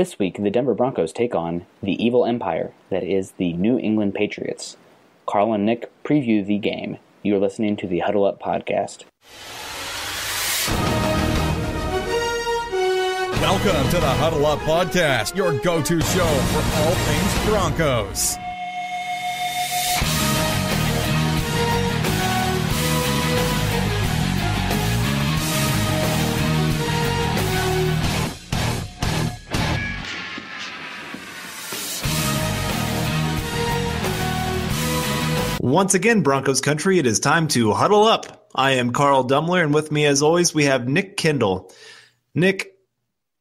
This week, the Denver Broncos take on the evil empire that is the New England Patriots. Carl and Nick preview the game. You are listening to the Huddle Up podcast. Welcome to the Huddle Up podcast, your go-to show for all things Broncos. Once again, Broncos country, it is time to huddle up. I am Carl Dumler, and with me, as always, we have Nick Kendell. Nick,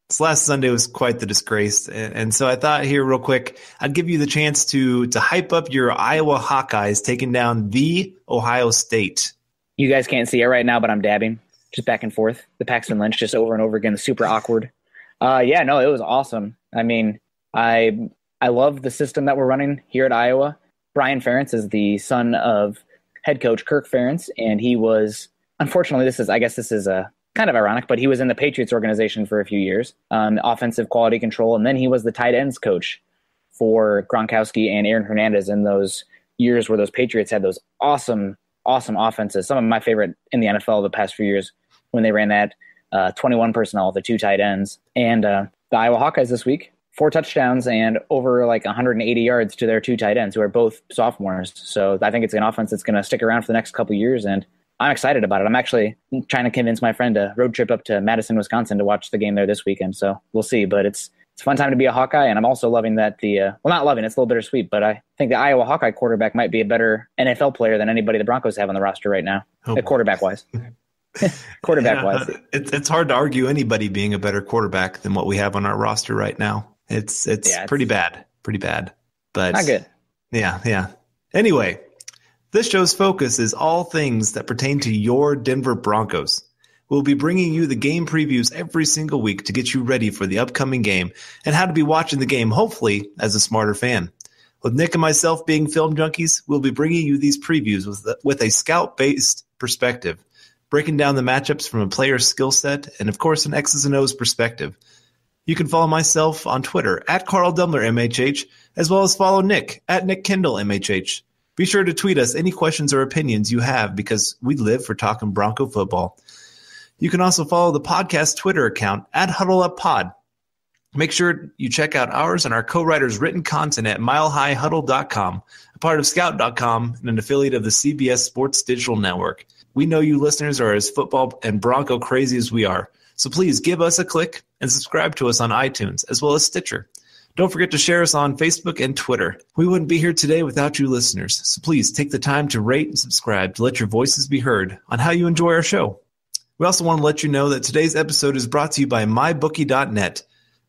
this last Sunday was quite the disgrace, and so I thought here real quick, I'd give you the chance to hype up your Iowa Hawkeyes taking down the Ohio State. You guys can't see it right now, but I'm dabbing just back and forth. The Paxton Lynch just over and over again, super awkward. It was awesome. I mean, I love the system that we're running here at Iowa. Brian Ferentz is the son of head coach Kirk Ferentz, and he was, unfortunately, this is kind of ironic, but he was in the Patriots organization for a few years, offensive quality control, and then he was the tight ends coach for Gronkowski and Aaron Hernandez in those years where those Patriots had those awesome offenses. Some of my favorite in the NFL the past few years when they ran that 21 personnel, the two tight ends. And the Iowa Hawkeyes this week, 4 touchdowns and over 180 yards to their two tight ends, who are both sophomores. So I think it's an offense that's going to stick around for the next couple of years, and I'm excited about it. I'm actually trying to convince my friend to road trip up to Madison, Wisconsin to watch the game there this weekend. So we'll see, but it's a fun time to be a Hawkeye, and I'm also loving that not loving, it's a little bittersweet, but I think the Iowa Hawkeye quarterback might be a better NFL player than anybody the Broncos have on the roster right now, quarterback-wise. Quarterback-wise. It's hard to argue anybody being a better quarterback than what we have on our roster right now. It's pretty bad. But not good. Yeah. Anyway, this show's focus is all things that pertain to your Denver Broncos. We'll be bringing you the game previews every single week to get you ready for the upcoming game and how to be watching the game, hopefully, as a smarter fan. With Nick and myself being film junkies, we'll be bringing you these previews with a scout-based perspective, breaking down the matchups from a player's skill set and, of course, an X's and O's perspective. You can follow myself on Twitter at Carl Dumler MHH, as well as follow Nick at Nick Kendell MHH. Be sure to tweet us any questions or opinions you have because we live for talking Bronco football. You can also follow the podcast Twitter account at HuddleUpPod. Make sure you check out ours and our co-writers' written content at milehighhuddle.com, a part of scout.com and an affiliate of the CBS Sports Digital Network. We know you listeners are as football and Bronco crazy as we are. So please give us a click and subscribe to us on iTunes as well as Stitcher. Don't forget to share us on Facebook and Twitter. We wouldn't be here today without you listeners. So please take the time to rate and subscribe to let your voices be heard on how you enjoy our show. We also want to let you know that today's episode is brought to you by MyBookie.net.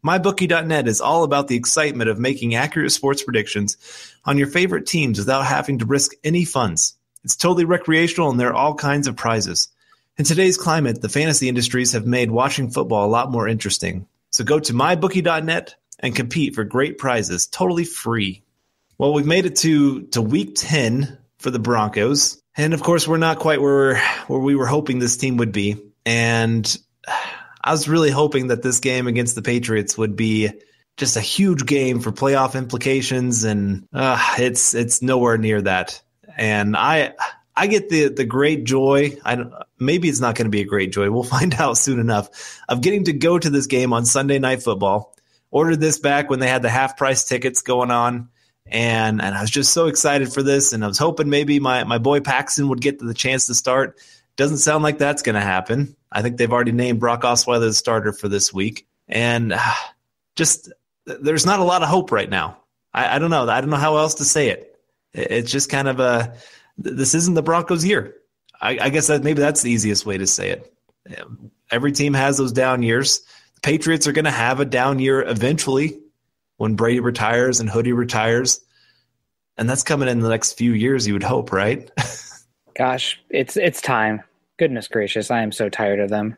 MyBookie.net is all about the excitement of making accurate sports predictions on your favorite teams without having to risk any funds. It's totally recreational and there are all kinds of prizes. In today's climate, the fantasy industries have made watching football a lot more interesting. So go to mybookie.net and compete for great prizes, totally free. Well, we've made it to week 10 for the Broncos. And, of course, we're not quite where we were hoping this team would be. And I was really hoping that this game against the Patriots would be just a huge game for playoff implications. And it's nowhere near that. And I get the great joy. Maybe it's not going to be a great joy. We'll find out soon enough of getting to go to this game on Sunday Night Football. Ordered this back when they had the half-price tickets going on, and I was just so excited for this, and I was hoping maybe my boy Paxton would get the chance to start. Doesn't sound like that's going to happen. I think they've already named Brock Osweiler the starter for this week, and just there's not a lot of hope right now. I don't know. I don't know how else to say it. It's just kind of this isn't the Broncos' year. I guess maybe that's the easiest way to say it. Every team has those down years. The Patriots are going to have a down year eventually when Brady retires and Hoodie retires. And that's coming in the next few years, you would hope, right? Gosh, it's time. Goodness gracious, I am so tired of them.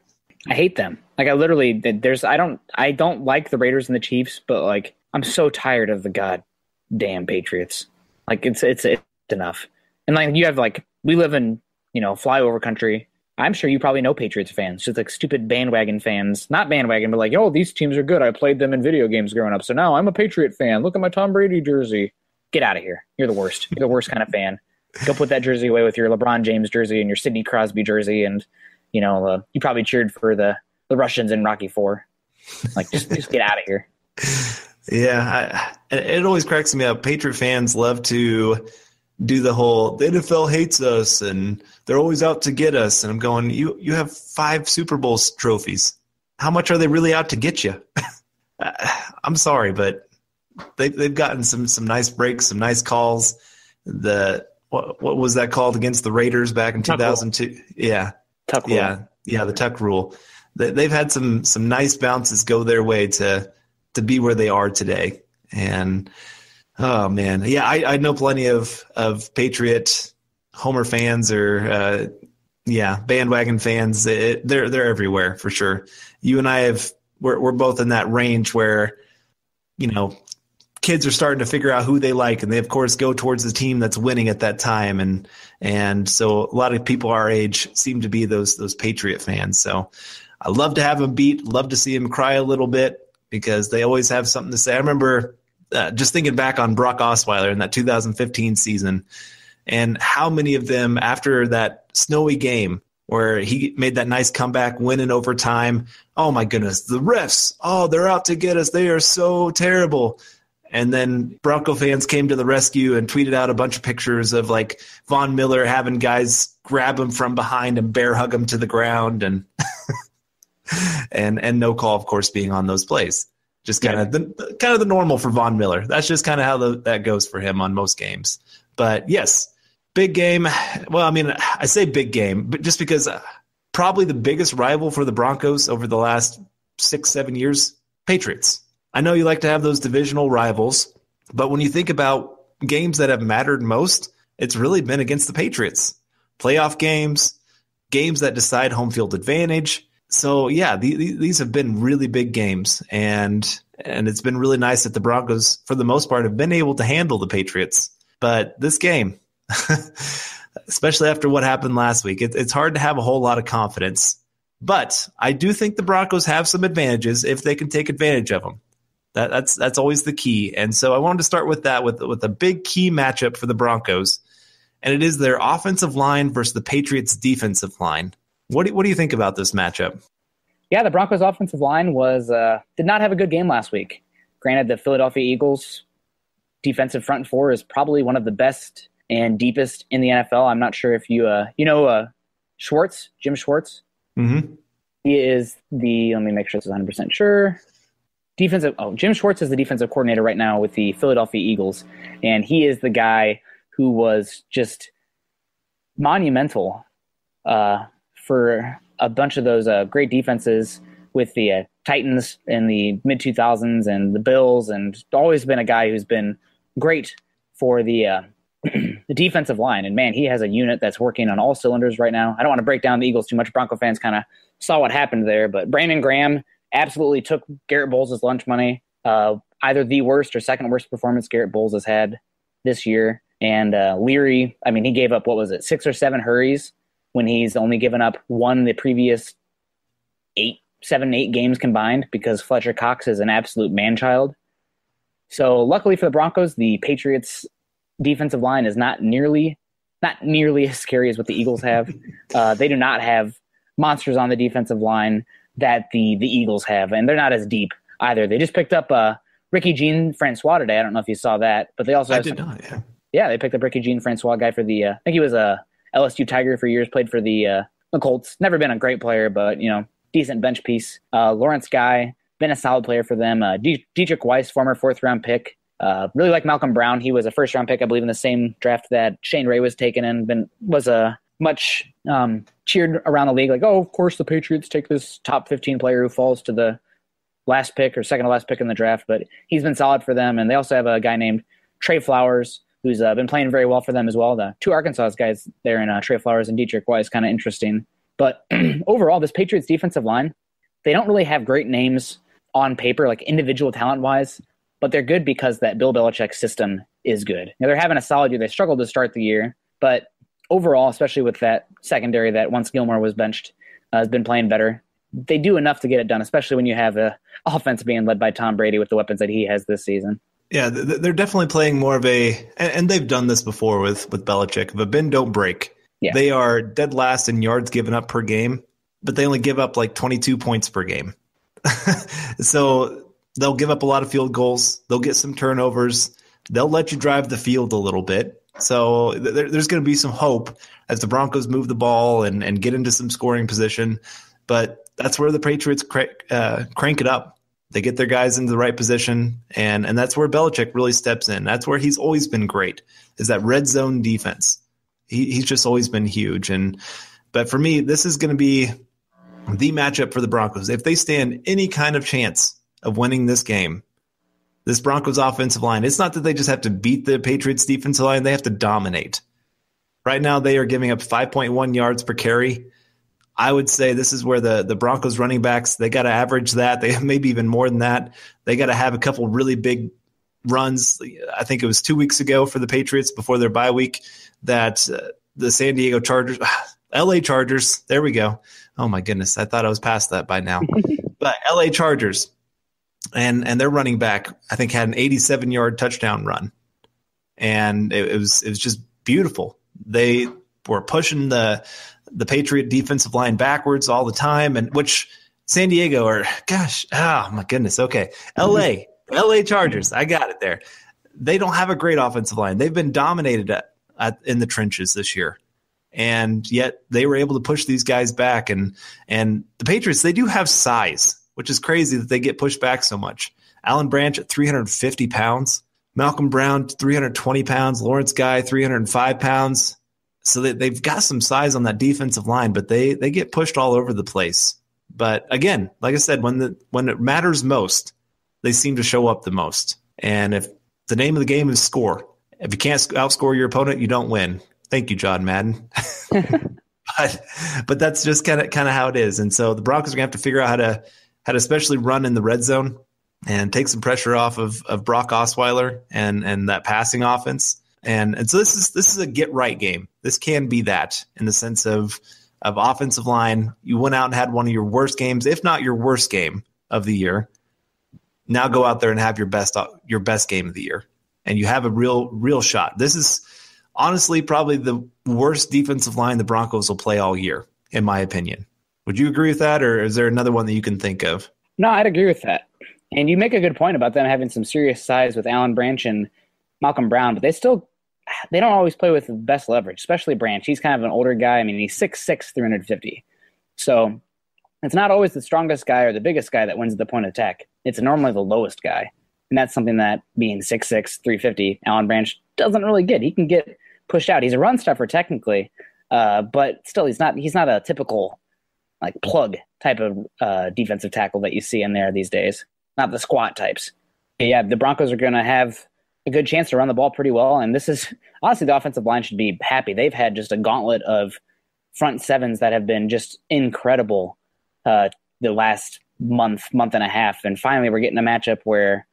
I hate them. I don't like the Raiders and the Chiefs, but I'm so tired of the goddamn Patriots. It's enough. And you have we live in flyover country. I'm sure you probably know Patriots fans, just like stupid bandwagon fans. Not bandwagon, but like, oh, these teams are good. I played them in video games growing up, so now I'm a Patriot fan. Look at my Tom Brady jersey. Get out of here. You're the worst. You're the worst kind of fan. Go put that jersey away with your LeBron James jersey and your Sidney Crosby jersey, and you probably cheered for the Russians in Rocky IV. Like, just get out of here. Yeah, it always cracks me up. Patriot fans love to do the whole the NFL hates us and they're always out to get us. And I'm going, you have 5 Super Bowl trophies. How much are they really out to get you? I'm sorry, but they've gotten some nice breaks, some nice calls. What was that called against the Raiders back in 2002? Yeah, Tuck rule. Yeah, the Tuck rule. They've had some nice bounces go their way to be where they are today. And oh man, yeah, I know plenty of Patriot Homer fans or bandwagon fans. They're everywhere for sure. You and I we're both in that range where kids are starting to figure out who they like, and they of course go towards the team that's winning at that time. And so a lot of people our age seem to be those Patriot fans. So I love to have them beat, love to see them cry a little bit because they always have something to say. I remember just thinking back on Brock Osweiler in that 2015 season and how many of them after that snowy game where he made that nice comeback, win in overtime. Oh my goodness, the refs, they're out to get us. They are so terrible. And then Bronco fans came to the rescue and tweeted out a bunch of pictures of like Von Miller having guys grab him from behind and bear hug him to the ground, and and no call, of course, being on those plays. Just kind of the normal for Von Miller. That's just kind of how that goes for him on most games. But yes, big game. Well, I mean, I say big game, but just because probably the biggest rival for the Broncos over the last 6-7 years, Patriots. I know you like to have those divisional rivals, but when you think about games that have mattered most, it's really been against the Patriots. Playoff games, games that decide home field advantage. So, yeah, these have been really big games, and it's been really nice that the Broncos, for the most part, have been able to handle the Patriots. But this game, especially after what happened last week, it's hard to have a whole lot of confidence. But I do think the Broncos have some advantages if they can take advantage of them. That's always the key. And so I wanted to start with that, with a big key matchup for the Broncos, and it is their offensive line versus the Patriots' defensive line. What do you think about this matchup? Yeah, the Broncos' offensive line did not have a good game last week. Granted, the Philadelphia Eagles' defensive front four is probably one of the best and deepest in the NFL. I'm not sure if you know Schwartz, Jim Schwartz. Mm-hmm. He is let me make sure this is 100% sure. Jim Schwartz is the defensive coordinator right now with the Philadelphia Eagles, and he is the guy who was just monumental for a bunch of those great defenses with the Titans in the mid-2000s and the Bills, and always been a guy who's been great for the the defensive line. And man, he has a unit that's working on all cylinders right now. I don't want to break down the Eagles too much. Bronco fans kind of saw what happened there, but Brandon Graham absolutely took Garrett Bowles' lunch money. Either the worst or second worst performance Garrett Bowles has had this year. And Leary, I mean, he gave up, 6 or 7 hurries when he's only given up one the previous 7, 8 games combined because Fletcher Cox is an absolute man-child. So luckily for the Broncos, the Patriots' defensive line is not nearly as scary as what the Eagles have. They do not have monsters on the defensive line that the Eagles have, and they're not as deep either. They just picked up Ricky Jean-Francois today. I don't know if you saw that, but they also they picked up Ricky Jean-Francois, guy for the I think he was a LSU Tiger for years, played for the Colts. Never been a great player, but decent bench piece. Lawrence Guy, been a solid player for them. Dietrich Weiss, former 4th round pick. Really like Malcolm Brown. He was a 1st round pick, I believe, in the same draft that Shane Ray was taken in. Was a much cheered around the league, like, oh, of course the Patriots take this top 15 player who falls to the last pick or second to last pick in the draft, but he's been solid for them. And they also have a guy named Trey Flowers who's been playing very well for them as well. The 2 Arkansas guys there in Trey Flowers and Dietrich Weiss, kind of interesting. But overall, this Patriots defensive line, they don't really have great names on paper, like individual talent-wise, but they're good because that Bill Belichick system is good. They're having a solid year. They struggled to start the year, but overall, especially with that secondary that once Gilmore was benched, has been playing better. They do enough to get it done, especially when you have a offense being led by Tom Brady with the weapons that he has this season. Yeah, they're definitely playing more of and they've done this before with Belichick, but bend don't break. Yeah. They are dead last in yards given up per game, but they only give up like 22 points per game. So they'll give up a lot of field goals. They'll get some turnovers. They'll let you drive the field a little bit. So there's going to be some hope as the Broncos move the ball and get into some scoring position. But that's where the Patriots crank it up. They get their guys into the right position, and that's where Belichick really steps in. That's where he's always been great, is that red zone defense. He's just always been huge. But for me, this is going to be the matchup for the Broncos. If they stand any kind of chance of winning this game, this Broncos offensive line, it's not that they just have to beat the Patriots defensive line. They have to dominate. Right now, they are giving up 5.1 yards per carry. I would say this is where the Broncos running backs, they got to average that. They maybe even more than that. They got to have a couple really big runs. I think it was 2 weeks ago for the Patriots before their bye week that the San Diego Chargers, LA Chargers, there we go. Oh my goodness. I thought I was past that by now. But LA Chargers and their running back, I think, had an 87-yard touchdown run. And it was just beautiful. They were pushing the Patriot defensive line backwards all the time, and which San Diego my goodness. Okay. LA Chargers. I got it there. They don't have a great offensive line. They've been dominated in the trenches this year. And yet they were able to push these guys back. And the Patriots, they do have size, which is crazy that they get pushed back so much. Alan Branch at 350 pounds, Malcolm Brown, 320 pounds, Lawrence Guy, 305 pounds. So they've got some size on that defensive line, but they get pushed all over the place. But again, like I said, when it matters most, they seem to show up the most. And if the name of the game is score, if you can't outscore your opponent, you don't win. Thank you, John Madden. but that's just kind of how it is. And so the Broncos are going to have to figure out how to especially run in the red zone and take some pressure off of Brock Osweiler and that passing offense. And so this is a get right game. This can be that in the sense of offensive line. You went out and had one of your worst games, if not your worst game of the year. Now go out there and have your best game of the year, and you have a real shot. This is honestly probably the worst defensive line the Broncos will play all year, in my opinion. Would you agree with that, or is there another one that you can think of? No, I'd agree with that. And you make a good point about them having some serious size with Alan Branch and Malcolm Brown, but they don't always play with the best leverage, especially Branch. He's kind of an older guy. I mean, he's 6'6", 350. So it's not always the strongest guy or the biggest guy that wins the point of attack. It's normally the lowest guy. And that's something that, being 6'6", 350, Alan Branch doesn't really get. He can get pushed out. He's a run stuffer technically, but still he's not a typical like plug type of defensive tackle that you see in there these days. Not the squat types. But yeah, the Broncos are going to have a good chance to run the ball pretty well. And this is honestly, the offensive line should be happy. They've had just a gauntlet of front sevens that have been just incredible the last month and a half. And finally, we're getting a matchup where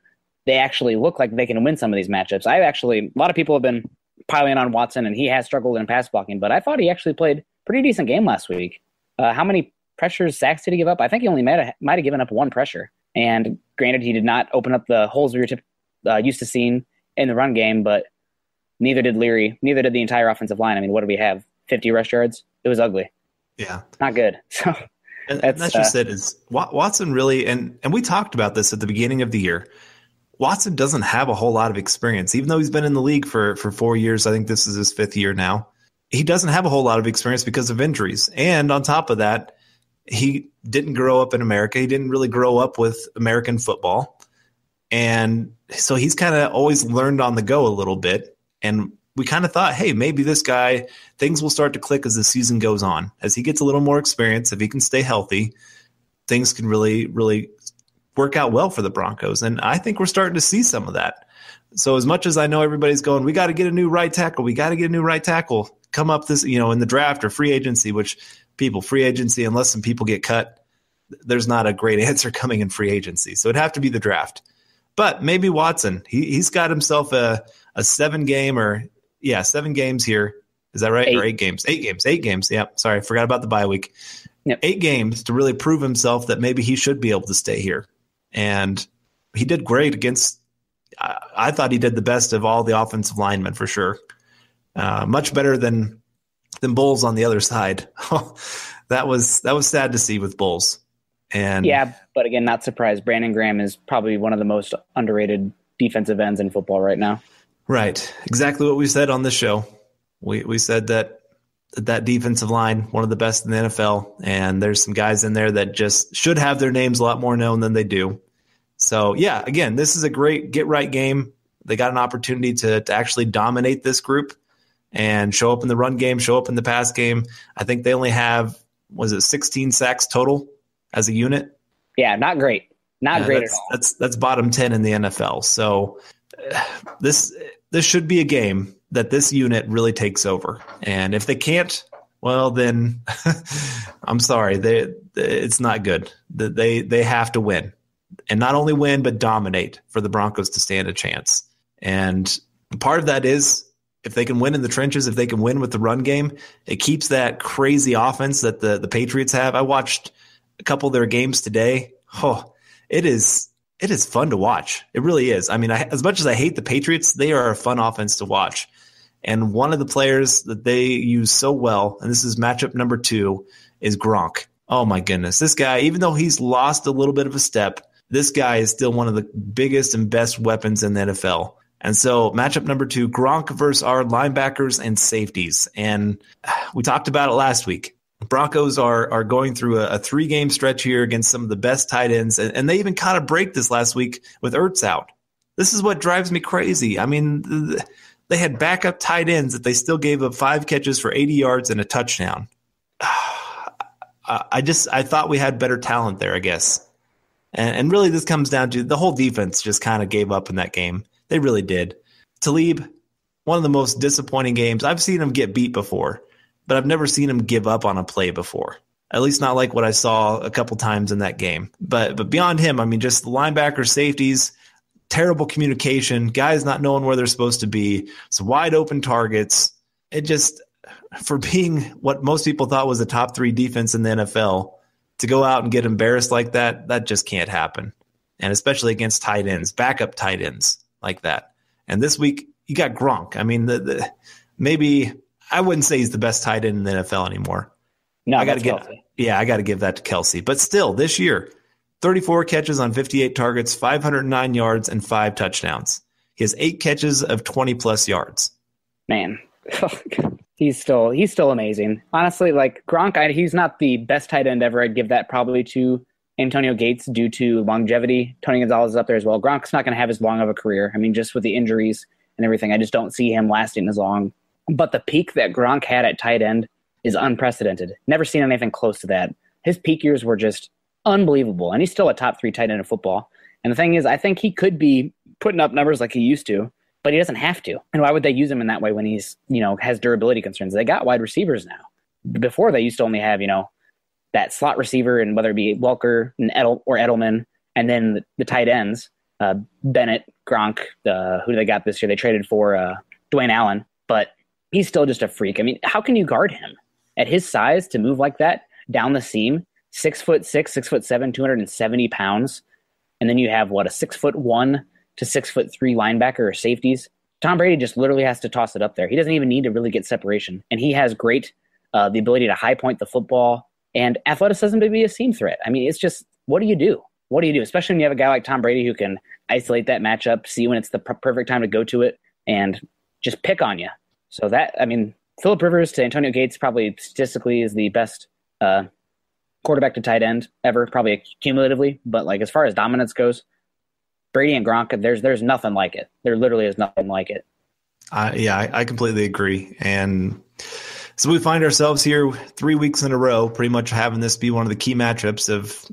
they actually look like they can win some of these matchups. A lot of people have been piling on Watson, and he has struggled in pass blocking, but I thought he actually played a pretty decent game last week. How many pressures, sacks did he give up? I think he only might have given up one pressure. And granted, he did not open up the holes we were used to seeing in the run game, but neither did Leary, neither did the entire offensive line. I mean, what did we have? 50 rush yards? It was ugly. Yeah. Not good. So that's just it. Is Watson really, and we talked about this at the beginning of the year, Watson doesn't have a whole lot of experience, even though he's been in the league for 4 years. I think this is his 5th year now. He doesn't have a whole lot of experience because of injuries. And on top of that, he didn't grow up in America. He didn't really grow up with American football. And so he's kind of always learned on the go a little bit. And we kind of thought, hey, maybe this guy, things will start to click as the season goes on. As he gets a little more experience, if he can stay healthy, things can really, really work out well for the Broncos. And I think we're starting to see some of that. So as much as I know everybody's going, we got to get a new right tackle, come up this, in the draft or free agency, free agency, unless some people get cut, there's not a great answer coming in free agency. So it'd have to be the draft. But maybe Watson, he's got himself a 7 games here Is that right? 8. Or 8 games? 8 games. 8 games. Yeah. Sorry, I forgot about the bye week. Yep. 8 games to really prove himself that maybe he should be able to stay here. And he did great against – I thought he did the best of all the offensive linemen for sure. Much better than Bulls on the other side. That was sad to see with Bulls. And yeah, but again, not surprised. Brandon Graham is probably one of the most underrated defensive ends in football right now. Right. Exactly what we said on this show. We said that defensive line, one of the best in the NFL, and there's some guys in there that just should have their names a lot more known than they do. So, yeah, again, this is a great get-right game. They got an opportunity to actually dominate this group and show up in the run game, show up in the pass game. I think they only have, 16 sacks total as a unit? Yeah, not great. Not great at all. That's bottom 10 in the NFL. So this should be a game that this unit really takes over. And if they can't, well, then I'm sorry. It's not good. They have to win. And not only win, but dominate for the Broncos to stand a chance. And part of that is if they can win in the trenches, if they can win with the run game, it keeps that crazy offense that the Patriots have. I watched a couple of their games today. Oh, it is fun to watch. It really is. I mean, as much as I hate the Patriots, they are a fun offense to watch. And one of the players that they use so well, and this is matchup number 2, is Gronk. Oh, my goodness. This guy, even though he's lost a little bit of a step, this guy is still one of the biggest and best weapons in the NFL. And so matchup number 2, Gronk versus our linebackers and safeties. And we talked about it last week. Broncos are going through a 3-game stretch here against some of the best tight ends. And they even caught a break this last week with Ertz out. This is what drives me crazy. I mean, they had backup tight ends that they still gave up 5 catches for 80 yards and a touchdown. I thought we had better talent there, I guess. And really this comes down to the whole defense just kind of gave up in that game. They really did. Talib, one of the most disappointing games. I've seen him get beat before, but I've never seen him give up on a play before. At least not like what I saw a couple times in that game. But beyond him, I mean, just the linebacker, safeties, terrible communication, guys not knowing where they're supposed to be, some wide open targets. It just, for being what most people thought was a top 3 defense in the NFL, to go out and get embarrassed like that just can't happen. And especially against tight ends, backup tight ends like that. And this week, you got Gronk. I mean, maybe I wouldn't say he's the best tight end in the NFL anymore. No, I got to give that to Kelsey. But still, this year, 34 catches on 58 targets, 509 yards, and 5 touchdowns. He has 8 catches of 20-plus yards. Man, he's still amazing. Honestly, like Gronk, he's not the best tight end ever. I'd give that probably to Antonio Gates due to longevity. Tony Gonzalez is up there as well. Gronk's not going to have as long of a career. I mean, just with the injuries and everything, I just don't see him lasting as long. But the peak that Gronk had at tight end is unprecedented. Never seen anything close to that. His peak years were just unbelievable, and he's still a top 3 tight end in football. And the thing is, I think he could be putting up numbers like he used to, but he doesn't have to. And why would they use him in that way when he's, has durability concerns? They got wide receivers now. Before, they used to only have, that slot receiver, and whether it be Welker and or Edelman, and then the tight ends, Bennett, Gronk, who they got this year? They traded for Dwayne Allen, but he's still just a freak. I mean, how can you guard him at his size to move like that down the seam? 6'6", 6'7", 270 pounds, and then you have a 6'1" to 6'3" linebacker or safeties. Tom Brady just literally has to toss it up there. He doesn't even need to really get separation, and he has great the ability to high point the football and athleticism to be a seam threat. I mean, it's just, what do you do? What do you do? Especially when you have a guy like Tom Brady who can isolate that matchup, see when it's the perfect time to go to it, and just pick on you. So Phillip Rivers to Antonio Gates probably statistically is the best quarterback to tight end ever, probably cumulatively. But as far as dominance goes, Brady and Gronk, there's nothing like it. There literally is nothing like it. I completely agree. And so we find ourselves here 3 weeks in a row, pretty much having this be one of the key matchups of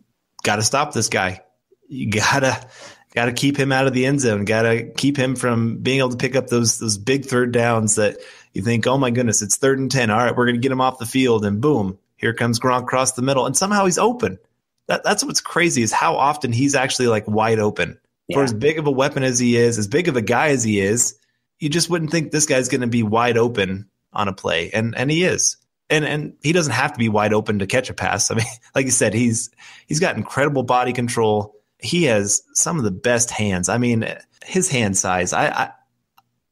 got to stop this guy. You gotta keep him out of the end zone. Got to keep him from being able to pick up those big third downs that you think, oh my goodness, it's 3rd and 10. All right, we're going to get him off the field, and boom, here comes Gronk across the middle, and somehow he's open. That's what's crazy is how often he's actually wide open. Yeah. For as big of a weapon as he is, as big of a guy as he is, you just wouldn't think this guy's going to be wide open on a play, and he is. And he doesn't have to be wide open to catch a pass. I mean, like you said, he's got incredible body control. He has some of the best hands. I mean, his hand size, I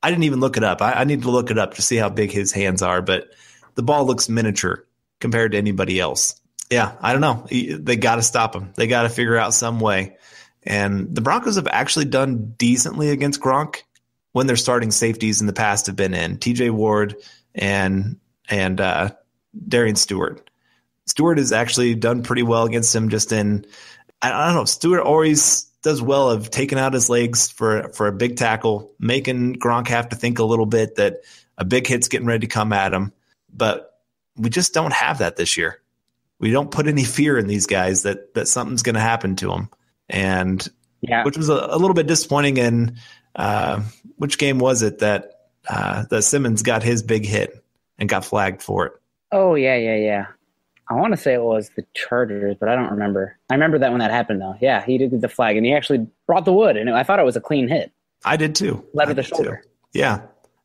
didn't even look it up. I need to look it up to see how big his hands are, but the ball looks miniature compared to anybody else. Yeah, I don't know. They got to stop him. They got to figure out some way. And the Broncos have actually done decently against Gronk when their starting safeties in the past have been in TJ Ward and Darian Stewart. Stewart has actually done pretty well against him just in, I don't know, Stewart always does well of taking out his legs for a big tackle, making Gronk have to think a little bit that a big hit's getting ready to come at him. But we just don't have that this year. We don't put any fear in these guys that something's going to happen to them. And which was a little bit disappointing in which game was it that Simmons got his big hit and got flagged for it? Oh, yeah. I want to say it was the Chargers, but I don't remember. I remember that when that happened, though. Yeah, he did get the flag, and he actually brought the wood, and I thought it was a clean hit. I did, too. Led with the shoulder. Too. Yeah.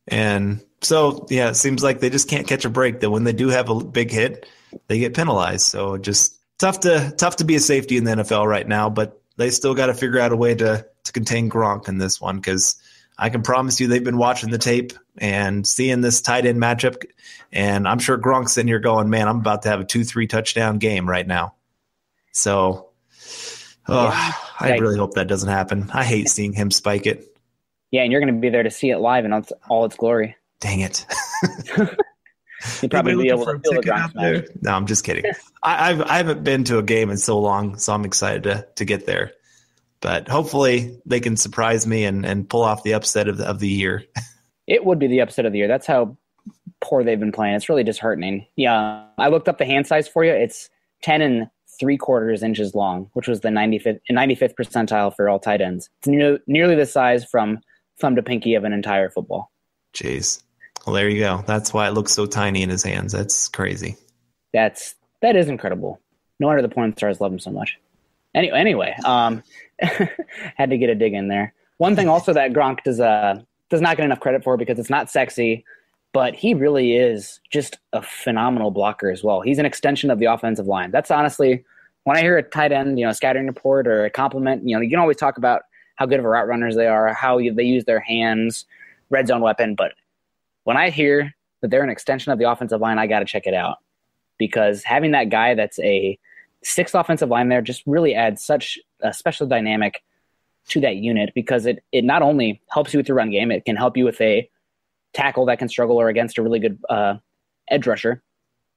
And so, yeah, it seems like they just can't catch a break, that when they do have a big hit, they get penalized. So just tough to be a safety in the NFL right now, but they still got to figure out a way to contain Gronk in this one, because I can promise you they've been watching the tape and seeing this tight end matchup, and I'm sure Gronk's sitting here going, man, I'm about to have a 2-3 touchdown game right now. So I really hope that doesn't happen. I hate seeing him spike it. Yeah, and you're going to be there to see it live in all its glory. Dang it. You'd probably be able to feel the Gronk smash. No, I'm just kidding. I haven't been to a game in so long, so I'm excited to get there. But hopefully they can surprise me and pull off the upset of the year. It would be the upset of the year. That's how poor they've been playing. It's really disheartening. Yeah, I looked up the hand size for you. It's 10 3/4 inches long, which was the 95th percentile for all tight ends. It's nearly the size from thumb to pinky of an entire football. Jeez. Well, there you go. That's why it looks so tiny in his hands. That's crazy. That is incredible. No wonder the porn stars love him so much. Anyway, had to get a dig in there. One thing also that Gronk does not get enough credit for, because it's not sexy, but he really is just a phenomenal blocker as well. He's an extension of the offensive line. That's honestly, when I hear a tight end, scouting report or a compliment, you can always talk about how good of a route runners they are, how they use their hands, red zone weapon. But when I hear that they're an extension of the offensive line, I got to check it out, because having that guy that's a sixth offensive line there just really adds such a special dynamic to that unit, because it not only helps you with your run game, it can help you with a tackle that can struggle or against a really good edge rusher,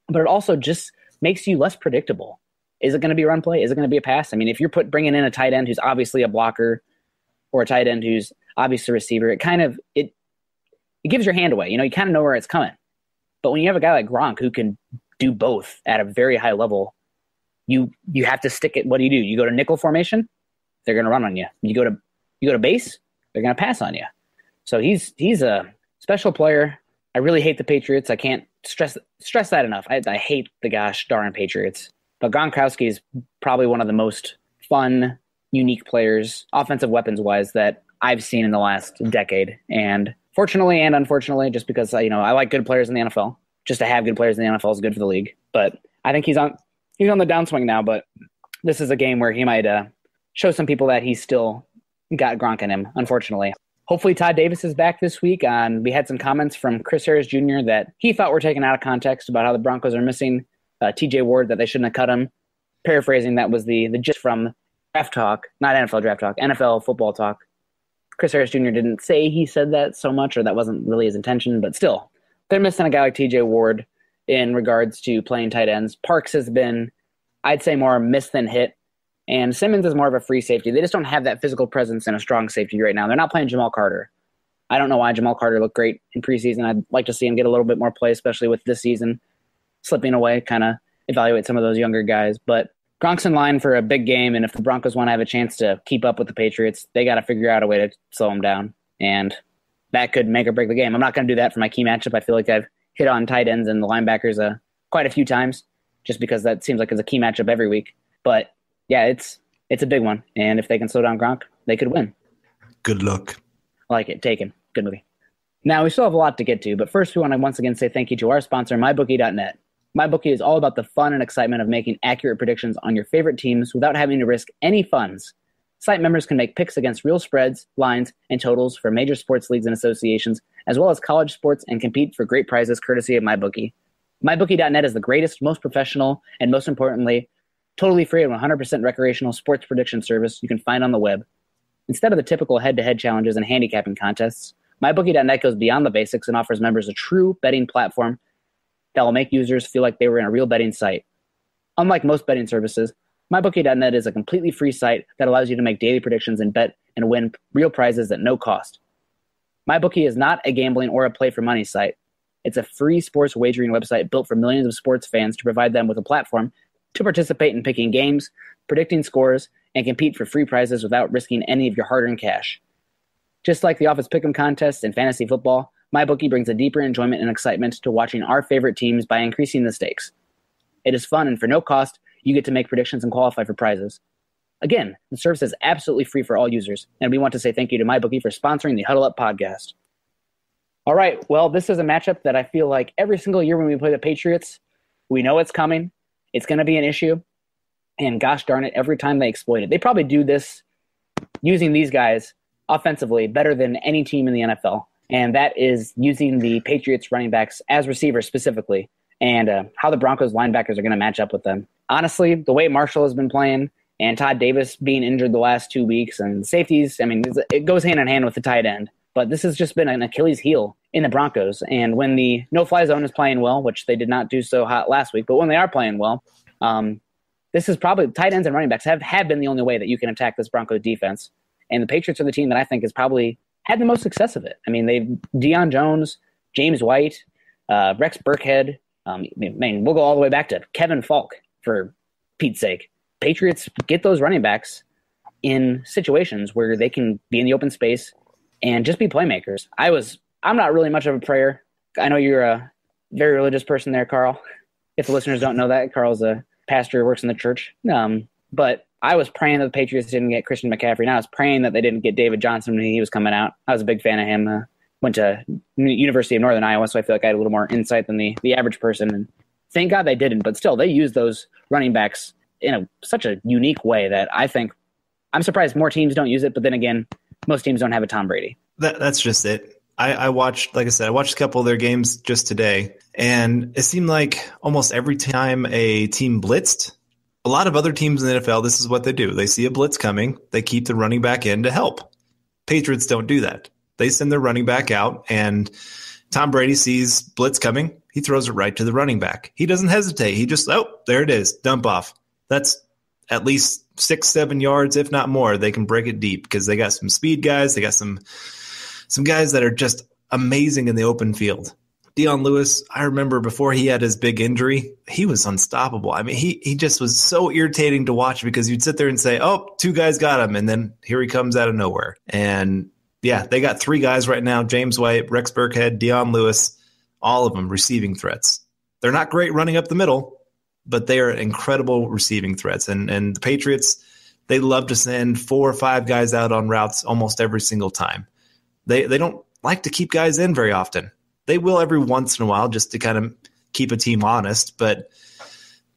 but it also just makes you less predictable. Is it going to be a run play? Is it going to be a pass? I mean, if you're bringing in a tight end who's obviously a blocker, or a tight end who's obviously a receiver, it gives your hand away. You kind of know where it's coming. But when you have a guy like Gronk who can do both at a very high level, you have to stick it. What do? You go to nickel formation, they're going to run on you. You go to base, they're going to pass on you. So he's a special player. I really hate the Patriots. I can't stress that enough. I hate the gosh darn Patriots. But Gronkowski is probably one of the most fun, unique players, offensive weapons-wise, that I've seen in the last decade. And fortunately and unfortunately, just because I like good players in the NFL, just to have good players in the NFL is good for the league. But I think he's on the downswing now. But this is a game where he might show some people that he's still got Gronk in him, unfortunately. Hopefully Todd Davis is back this week. We had some comments from Chris Harris Jr. that he thought were taken out of context about how the Broncos are missing TJ Ward, that they shouldn't have cut him. Paraphrasing, that was the gist from draft talk, not NFL draft talk, NFL football talk. Chris Harris Jr. didn't say he said that so much, or that wasn't really his intention, but still, they're missing a guy like TJ Ward in regards to playing tight ends. Parks has been, I'd say, more miss than hit, and Simmons is more of a free safety. They just don't have that physical presence and a strong safety right now. They're not playing Jamal Carter. I don't know why Jamal Carter looked great in preseason. I'd like to see him get a little bit more play, especially with this season slipping away, kind of evaluate some of those younger guys. But Gronk's in line for a big game, and if the Broncos want to have a chance to keep up with the Patriots, they got to figure out a way to slow them down, and that could make or break the game. I'm not going to do that for my key matchup. I feel like I've hit on tight ends and the linebackers quite a few times, just because that seems like it's a key matchup every week. But yeah, it's a big one, and if they can slow down Gronk, they could win. Good luck. I like it. Taken. Good movie. Now, we still have a lot to get to, but first we want to once again say thank you to our sponsor, MyBookie.net. MyBookie is all about the fun and excitement of making accurate predictions on your favorite teams without having to risk any funds. Site members can make picks against real spreads, lines, and totals for major sports leagues and associations, as well as college sports, and compete for great prizes courtesy of MyBookie. MyBookie.net is the greatest, most professional, and most importantly, totally free and 100% recreational sports prediction service you can find on the web. Instead of the typical head-to-head challenges and handicapping contests, MyBookie.net goes beyond the basics and offers members a true betting platform that will make users feel like they were in a real betting site. Unlike most betting services, MyBookie.net is a completely free site that allows you to make daily predictions and bet and win real prizes at no cost. MyBookie is not a gambling or a play-for-money site. It's a free sports wagering website built for millions of sports fans to provide them with a platform to participate in picking games, predicting scores, and compete for free prizes without risking any of your hard-earned cash. Just like the Office Pick'em contests and fantasy football, MyBookie brings a deeper enjoyment and excitement to watching our favorite teams by increasing the stakes. It is fun, and for no cost, you get to make predictions and qualify for prizes. Again, the service is absolutely free for all users, and we want to say thank you to MyBookie for sponsoring the Huddle Up podcast. All right, well, this is a matchup that I feel like every single year when we play the Patriots, we know it's coming. It's going to be an issue, and gosh darn it, every time they exploit it. They probably do this using these guys offensively better than any team in the NFL. And that is using the Patriots running backs as receivers specifically, and how the Broncos linebackers are going to match up with them. Honestly, the way Marshall has been playing and Todd Davis being injured the last 2 weeks and safeties, I mean, it goes hand in hand with the tight end. But this has just been an Achilles heel in the Broncos. And when the no-fly zone is playing well, which they did not do so hot last week, but when they are playing well, this is probably tight ends and running backs have been the only way that you can attack this Broncos defense. And the Patriots are the team that I think has probably had the most success of it. I mean, they've Deion Jones, James White, Rex Burkhead. We'll go all the way back to Kevin Falk, for Pete's sake. Patriots get those running backs in situations where they can be in the open space and just be playmakers. I'm not really much of a prayer. I know you're a very religious person there, Carl. If the listeners don't know that, Carl's a pastor who works in the church. But I was praying that the Patriots didn't get Christian McCaffrey, and I was praying that they didn't get David Johnson when he was coming out. I was a big fan of him. Went to University of Northern Iowa, so I feel like I had a little more insight than the average person. And thank God they didn't, but still, they used those running backs in such a unique way that I think I'm surprised more teams don't use it. But then again, most teams don't have a Tom Brady. That's just it. I watched, like I said, I watched a couple of their games just today, and it seemed like almost every time a team blitzed, a lot of other teams in the NFL, this is what they do. They see a blitz coming, they keep the running back in to help. Patriots don't do that. They send their running back out, and Tom Brady sees blitz coming. He throws it right to the running back. He doesn't hesitate. He just, there it is, dump off. That's at least 6-7 yards, if not more. They can break it deep because they got some speed guys. They got some guys that are just amazing in the open field. Dion Lewis, I remember before he had his big injury, he was unstoppable. I mean, he just was so irritating to watch because you'd sit there and say, 2 guys got him, and then here he comes out of nowhere. And yeah, they got 3 guys right now, James White, Rex Burkhead, Dion Lewis, all of them receiving threats. They're not great running up the middle, but they are incredible receiving threats. And the Patriots, they love to send 4 or 5 guys out on routes almost every single time. They don't like to keep guys in very often. They will every once in a while just to kind of keep a team honest, but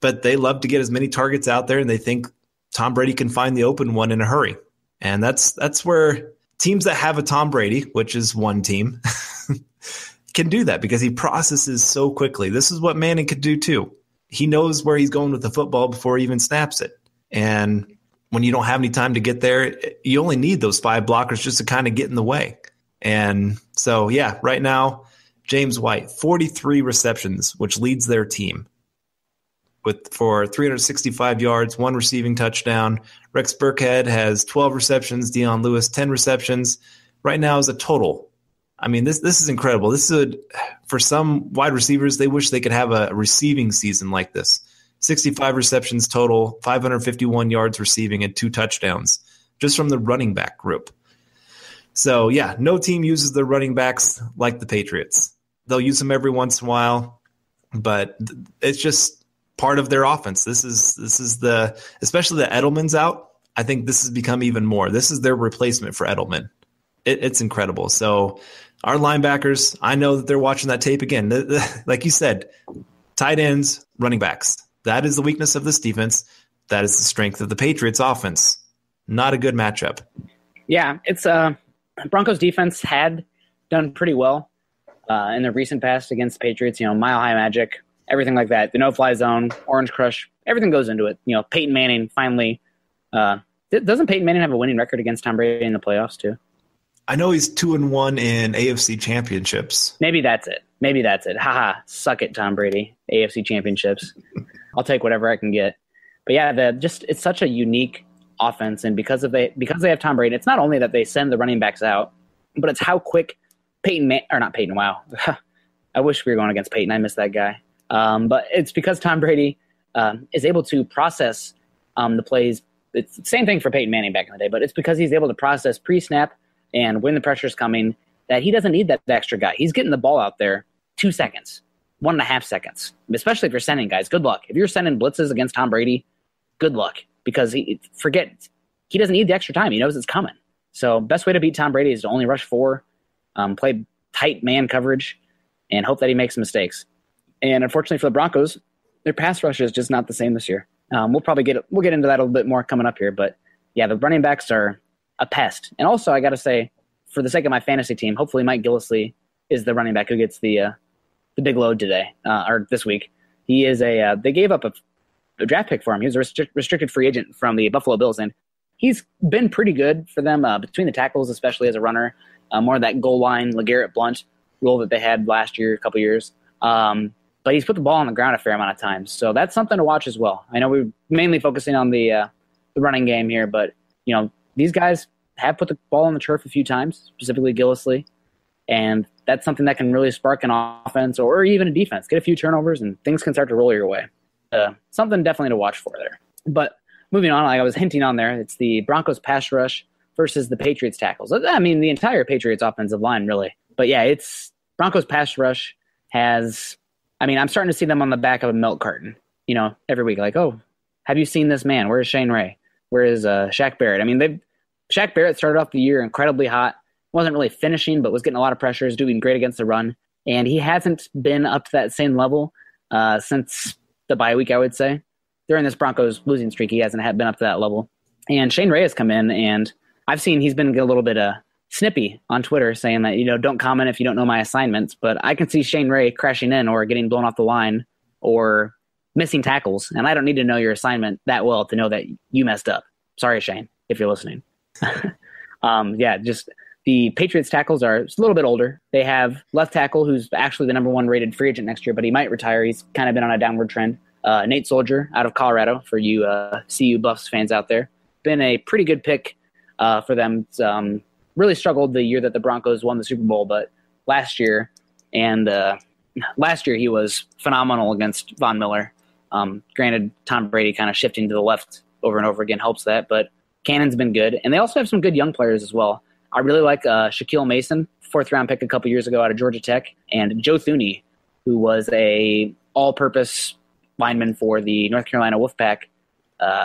they love to get as many targets out there, and they think Tom Brady can find the open one in a hurry. And that's where teams that have a Tom Brady, which is one team, can do that because he processes so quickly. This is what Manning could do too. He knows where he's going with the football before he even snaps it. And when you don't have any time to get there, you only need those 5 blockers just to kind of get in the way. And so, yeah, right now, James White, 43 receptions, which leads their team for 365 yards, 1 receiving touchdown. Rex Burkhead has 12 receptions. Dion Lewis, 10 receptions. Right now is a total. I mean, this is incredible. This is for some wide receivers, they wish they could have a receiving season like this. 65 receptions total, 551 yards receiving, and 2 touchdowns just from the running back group. So, yeah, no team uses their running backs like the Patriots. They'll use them every once in a while, but it's just part of their offense. This is especially the Edelman's out. I think this has become even more. This is their replacement for Edelman. It's incredible. So Our linebackers, I know that they're watching that tape again. Like you said, tight ends, running backs. That is the weakness of this defense. That is the strength of the Patriots offense. Not a good matchup. Yeah, it's Broncos defense had done pretty well in the recent past against the Patriots. Mile High Magic, everything like that. The no-fly zone, Orange Crush, everything goes into it. Peyton Manning finally. Doesn't Peyton Manning have a winning record against Tom Brady in the playoffs too? I know he's 2-1 in AFC championships. Maybe that's it. Haha, suck it, Tom Brady. AFC championships. I'll take whatever I can get. But yeah, it's such a unique offense, and because they have Tom Brady, it's not only that they send the running backs out, but it's how quick not Peyton. Wow, I wish we were going against Peyton. I miss that guy. But it's because Tom Brady is able to process the plays. It's the same thing for Peyton Manning back in the day, but it's because he's able to process pre-snap and when the pressure's coming that he doesn't need that extra guy. He's getting the ball out there 2 seconds, 1.5 seconds, especially if you're sending guys. Good luck. If you're sending blitzes against Tom Brady, good luck, because he doesn't need the extra time. He knows it's coming. So best way to beat Tom Brady is to only rush 4, play tight man coverage, and hope that he makes mistakes. And unfortunately for the Broncos, their pass rush is just not the same this year. We'll get into that a little bit more coming up here, but yeah, the running backs are a pest. And also, I got to say, for the sake of my fantasy team, hopefully Mike Gillislee is the running back who gets the big load today or this week. He is they gave up a draft pick for him. He was a restricted free agent from the Buffalo Bills, and he's been pretty good for them between the tackles, especially as a runner. More of that goal line, LeGarrette Blount role that they had last year, a couple years. But he's put the ball on the ground a fair amount of times, so that's something to watch as well. I know we're mainly focusing on the running game here, but these guys have put the ball on the turf a few times, specifically Gillislee, and that's something that can really spark an offense or even a defense. Get a few turnovers, and things can start to roll your way. Something definitely to watch for there. But moving on, like I was hinting on there, it's the Broncos pass rush versus the Patriots tackles. I mean, the entire Patriots offensive line, really. But yeah, it's Broncos pass rush has. I mean, I'm starting to see them on the back of a milk carton, every week. Like, oh, have you seen this man? Where's Shane Ray? Where is Shaq Barrett? I mean, Shaq Barrett started off the year incredibly hot. Wasn't really finishing, but was getting a lot of pressures, doing great against the run. And he hasn't been up to that same level since the bye week, I would say. During this Broncos losing streak, he hasn't been up to that level. And Shane Ray has come in, and I've seen he's been a little bit snippy on Twitter, saying that, don't comment if you don't know my assignments. But I can see Shane Ray crashing in or getting blown off the line or missing tackles, and I don't need to know your assignment that well to know that you messed up. Sorry, Shane, if you're listening. Just the Patriots tackles are a little bit older. They have left tackle, who's actually the number 1 rated free agent next year, but he might retire. He's kind of been on a downward trend. Nate Soldier out of Colorado, for you CU Buffs fans out there. Been a pretty good pick for them. Really struggled the year that the Broncos won the Super Bowl, but last year he was phenomenal against Von Miller. Granted, Tom Brady kind of shifting to the left over and over again helps that, but Cannon's been good. And they also have some good young players as well. I really like Shaquille Mason, 4th-round pick a couple years ago out of Georgia Tech, and Joe Thuney, who was a all-purpose lineman for the North Carolina Wolfpack.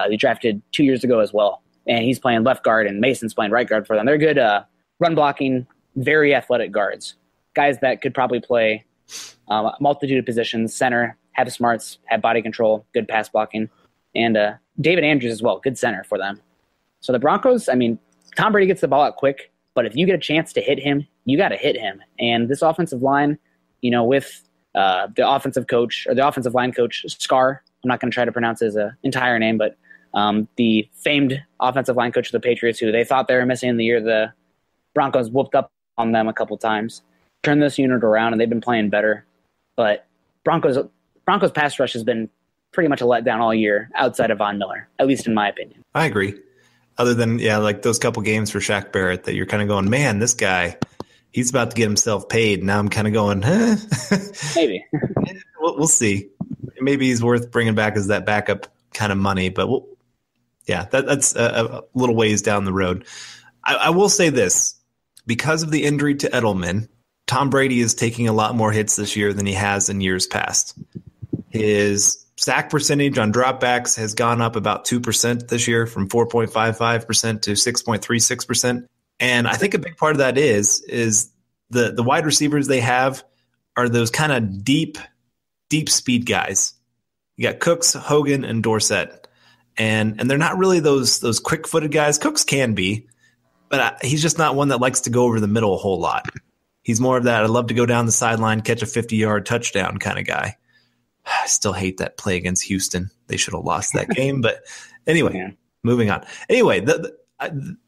They drafted 2 years ago as well. And he's playing left guard, and Mason's playing right guard for them. They're good run-blocking, very athletic guards. Guys that could probably play a multitude of positions, center, have smarts, have body control, good pass blocking. And David Andrews as well, good center for them. So the Broncos, I mean, Tom Brady gets the ball out quick, but if you get a chance to hit him, you got to hit him. And this offensive line, with the offensive coach or the offensive line coach, Scar, I'm not going to try to pronounce his entire name, but the famed offensive line coach of the Patriots, who they thought they were missing the year the Broncos whooped up on them a couple times, turned this unit around, and they've been playing better. But Broncos pass rush has been pretty much a letdown all year outside of Von Miller, at least in my opinion. I agree. Other than, like those couple games for Shaq Barrett that you're kind of going, man, this guy, he's about to get himself paid. Now I'm kind of going, huh? Maybe. We'll see. Maybe he's worth bringing back as that backup kind of money, but that's a little ways down the road. I will say this. Because of the injury to Edelman, Tom Brady is taking a lot more hits this year than he has in years past. His sack percentage on dropbacks has gone up about 2% this year, from 4.55% to 6.36%. And I think a big part of that is the wide receivers they have are those kind of deep speed guys. You got Cooks, Hogan, and Dorsett. And they're not really those quick-footed guys. Cooks can be, but he's just not one that likes to go over the middle a whole lot. He's more of that, I love to go down the sideline, catch a 50-yard touchdown kind of guy. I still hate that play against Houston. They should have lost that game. But anyway, moving on. Anyway,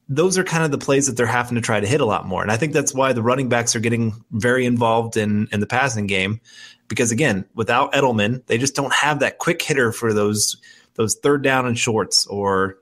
those are kind of the plays that they're having to try to hit a lot more. And I think that's why the running backs are getting very involved in the passing game. Because, again, without Edelman, they just don't have that quick hitter for those third down and shorts or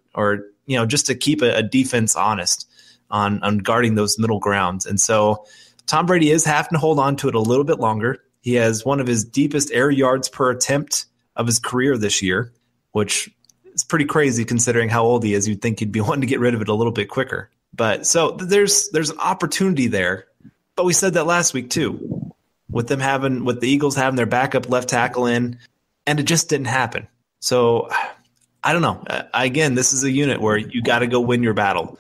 just to keep a defense honest on guarding those middle grounds. And so Tom Brady is having to hold on to it a little bit longer. He has one of his deepest air yards per attempt of his career this year, which is pretty crazy considering how old he is. You'd think he'd be wanting to get rid of it a little bit quicker. But so there's an opportunity there. But we said that last week too, with the Eagles having their backup left tackle in, and it just didn't happen. So I don't know. Again, this is a unit where you got to go win your battle.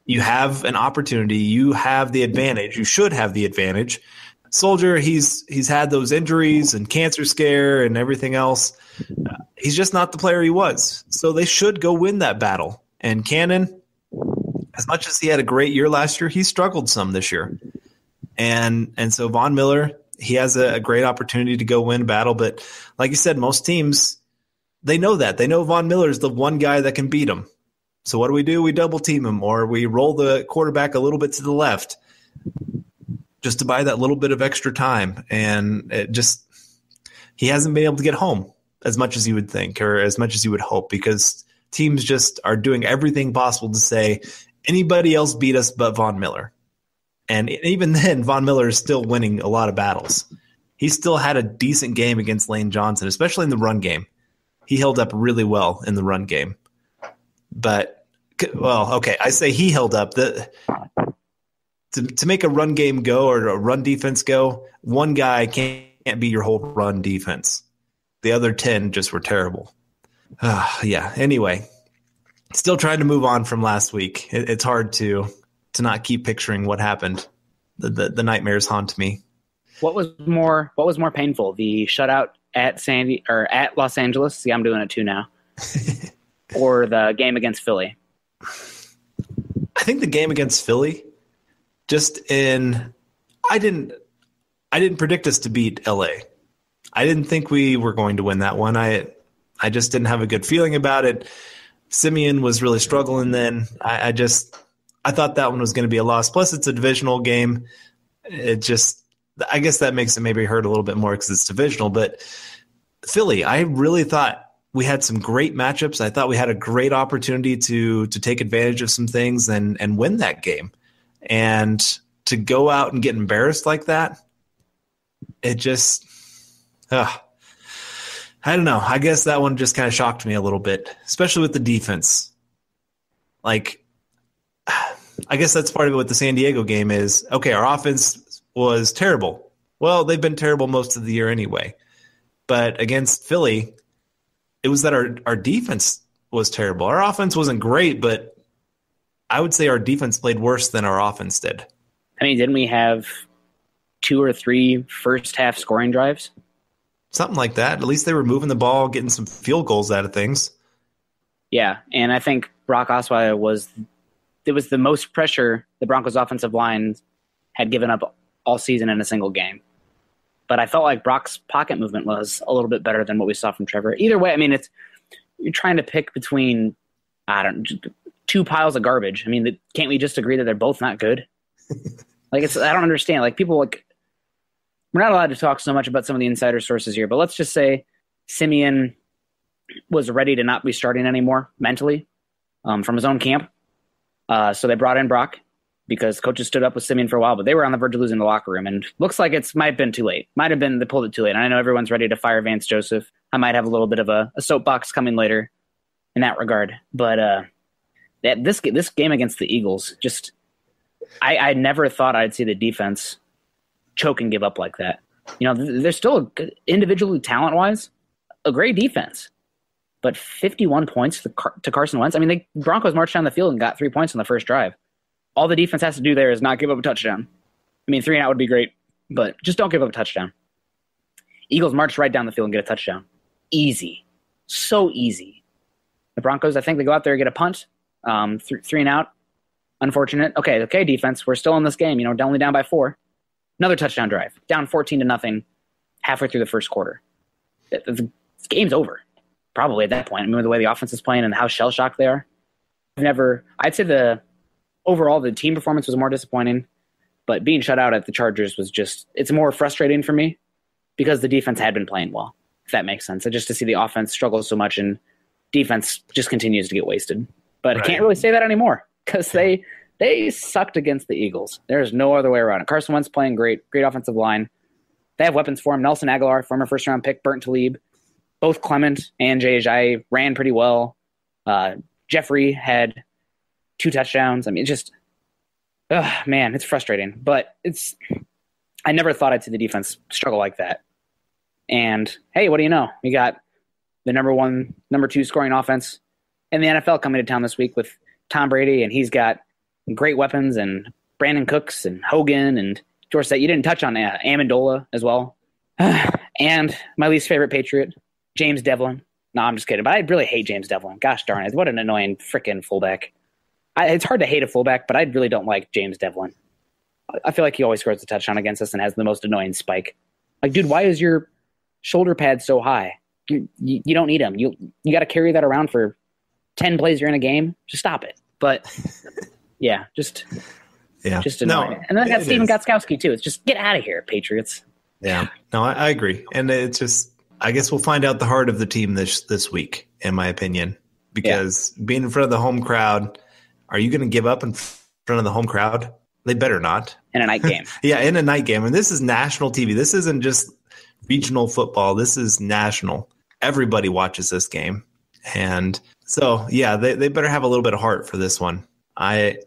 You have an opportunity. You have the advantage. You should have the advantage. Soldier, he's had those injuries and cancer scare and everything else. He's just not the player he was. So they should go win that battle. And Cannon, as much as he had a great year last year, he struggled some this year. And so Von Miller, he has a great opportunity to go win a battle. But like you said, most teams, they know that. They know Von Miller is the one guy that can beat him. So what do? We double team him, or we roll the quarterback a little bit to the left just to buy that little bit of extra time. And he hasn't been able to get home as much as you would think, or as much as you would hope, because teams just are doing everything possible to say anybody else beat us but Von Miller. And even then, Von Miller is still winning a lot of battles. He still had a decent game against Lane Johnson, especially in the run game. He held up really well in the run game. But, well, okay, I say he held up. To make a run game go or a run defense go, one guy can't be your whole run defense. The other 10 just were terrible. Yeah, anyway, still trying to move on from last week. It's hard to not keep picturing what happened. The nightmares haunt me. What was more painful, the shutout at Los Angeles? See, I'm doing it too now. Or the game against Philly? I think the game against Philly, I didn't predict us to beat LA. I didn't think we were going to win that one. I just didn't have a good feeling about it. Simeon was really struggling then. I thought that one was going to be a loss. Plus, it's a divisional game. I guess that makes it maybe hurt a little bit more because it's divisional. But Philly, I really thought we had some great matchups. I thought we had a great opportunity to take advantage of some things and win that game. And to go out and get embarrassed like that, it just I don't know. I guess that one just kind of shocked me a little bit, especially with the defense. Like, I guess that's part of it with the San Diego game is, okay, our offense was terrible. Well, they've been terrible most of the year anyway. But against Philly, it was that our defense was terrible. Our offense wasn't great, but I would say our defense played worse than our offense did. I mean, didn't we have 2 or 3 first-half scoring drives? Something like that. At least they were moving the ball, getting some field goals out of things. Yeah, and I think Brock Osweiler was the most pressure the Broncos' offensive line had given up all season in a single game. But I felt like Brock's pocket movement was a little bit better than what we saw from Trevor. Either way, I mean, you're trying to pick between, 2 piles of garbage. I mean, can't we just agree that they're both not good? I don't understand. Like, people, we're not allowed to talk so much about some of the insider sources here, but let's just say Simeon was ready to not be starting anymore mentally from his own camp. So they brought in Brock because coaches stood up with Simeon for a while, but they were on the verge of losing the locker room. And looks like might have been too late. Might have been they pulled it too late. And I know everyone's ready to fire Vance Joseph. I might have a little bit of a soapbox coming later in that regard. But this game against the Eagles, I never thought I'd see the defense choke and give up like that. You know, they're still individually talent-wise a great defense. But 51 points to Carson Wentz. I mean, the Broncos marched down the field and got 3 points on the first drive. All the defense has to do there is not give up a touchdown. I mean, 3-and-out would be great, but just don't give up a touchdown. Eagles march right down the field and get a touchdown. Easy. So easy. The Broncos, I think they go out there and get a punt. 3-and-out. Unfortunate. Okay, defense. We're still in this game. Only down by 4. Another touchdown drive. Down 14-0 halfway through the first quarter. The game's over. Probably at that point. I mean, the way the offense is playing and how shell-shocked they are. I'd say overall the team performance was more disappointing, but being shut out at the Chargers was it's more frustrating for me because the defense had been playing well, if that makes sense. And just to see the offense struggle so much and defense just continues to get wasted. But right. I can't really say that anymore because they sucked against the Eagles. There's no other way around it. Carson Wentz playing great offensive line. They have weapons for him. Nelson Aguilar, former first-round pick, Burnt Talib. Both Clement and Jay Ajayi ran pretty well. Jeffrey had 2 touchdowns. I mean, it's frustrating. But I never thought I'd see the defense struggle like that. And, hey, what do you know? We got the number 2 scoring offense in the NFL coming to town this week with Tom Brady, and he's got great weapons, and Brandon Cooks and Hogan and Dorsett. You didn't touch on Amendola as well. And my least favorite Patriot, James Devlin. No, I'm just kidding. But I really hate James Devlin. Gosh darn it. What an annoying freaking fullback. It's hard to hate a fullback, but I really don't like James Devlin. I feel like he always scores a touchdown against us and has the most annoying spike. Like, dude, why is your shoulder pad so high? You don't need him. You got to carry that around for 10 plays you're in a game. Just stop it. But, yeah, just annoying. No, and then I got Steven Gostkowski, too. It's just get out of here, Patriots. Yeah. No, I agree. And it's just – I guess we'll find out the heart of the team this week, in my opinion, because being in front of the home crowd, are you going to give up in front of the home crowd? They better not. In a night game. Yeah, in a night game. And this is national TV. This isn't just regional football. This is national. Everybody watches this game. And so, yeah, they better have a little bit of heart for this one. I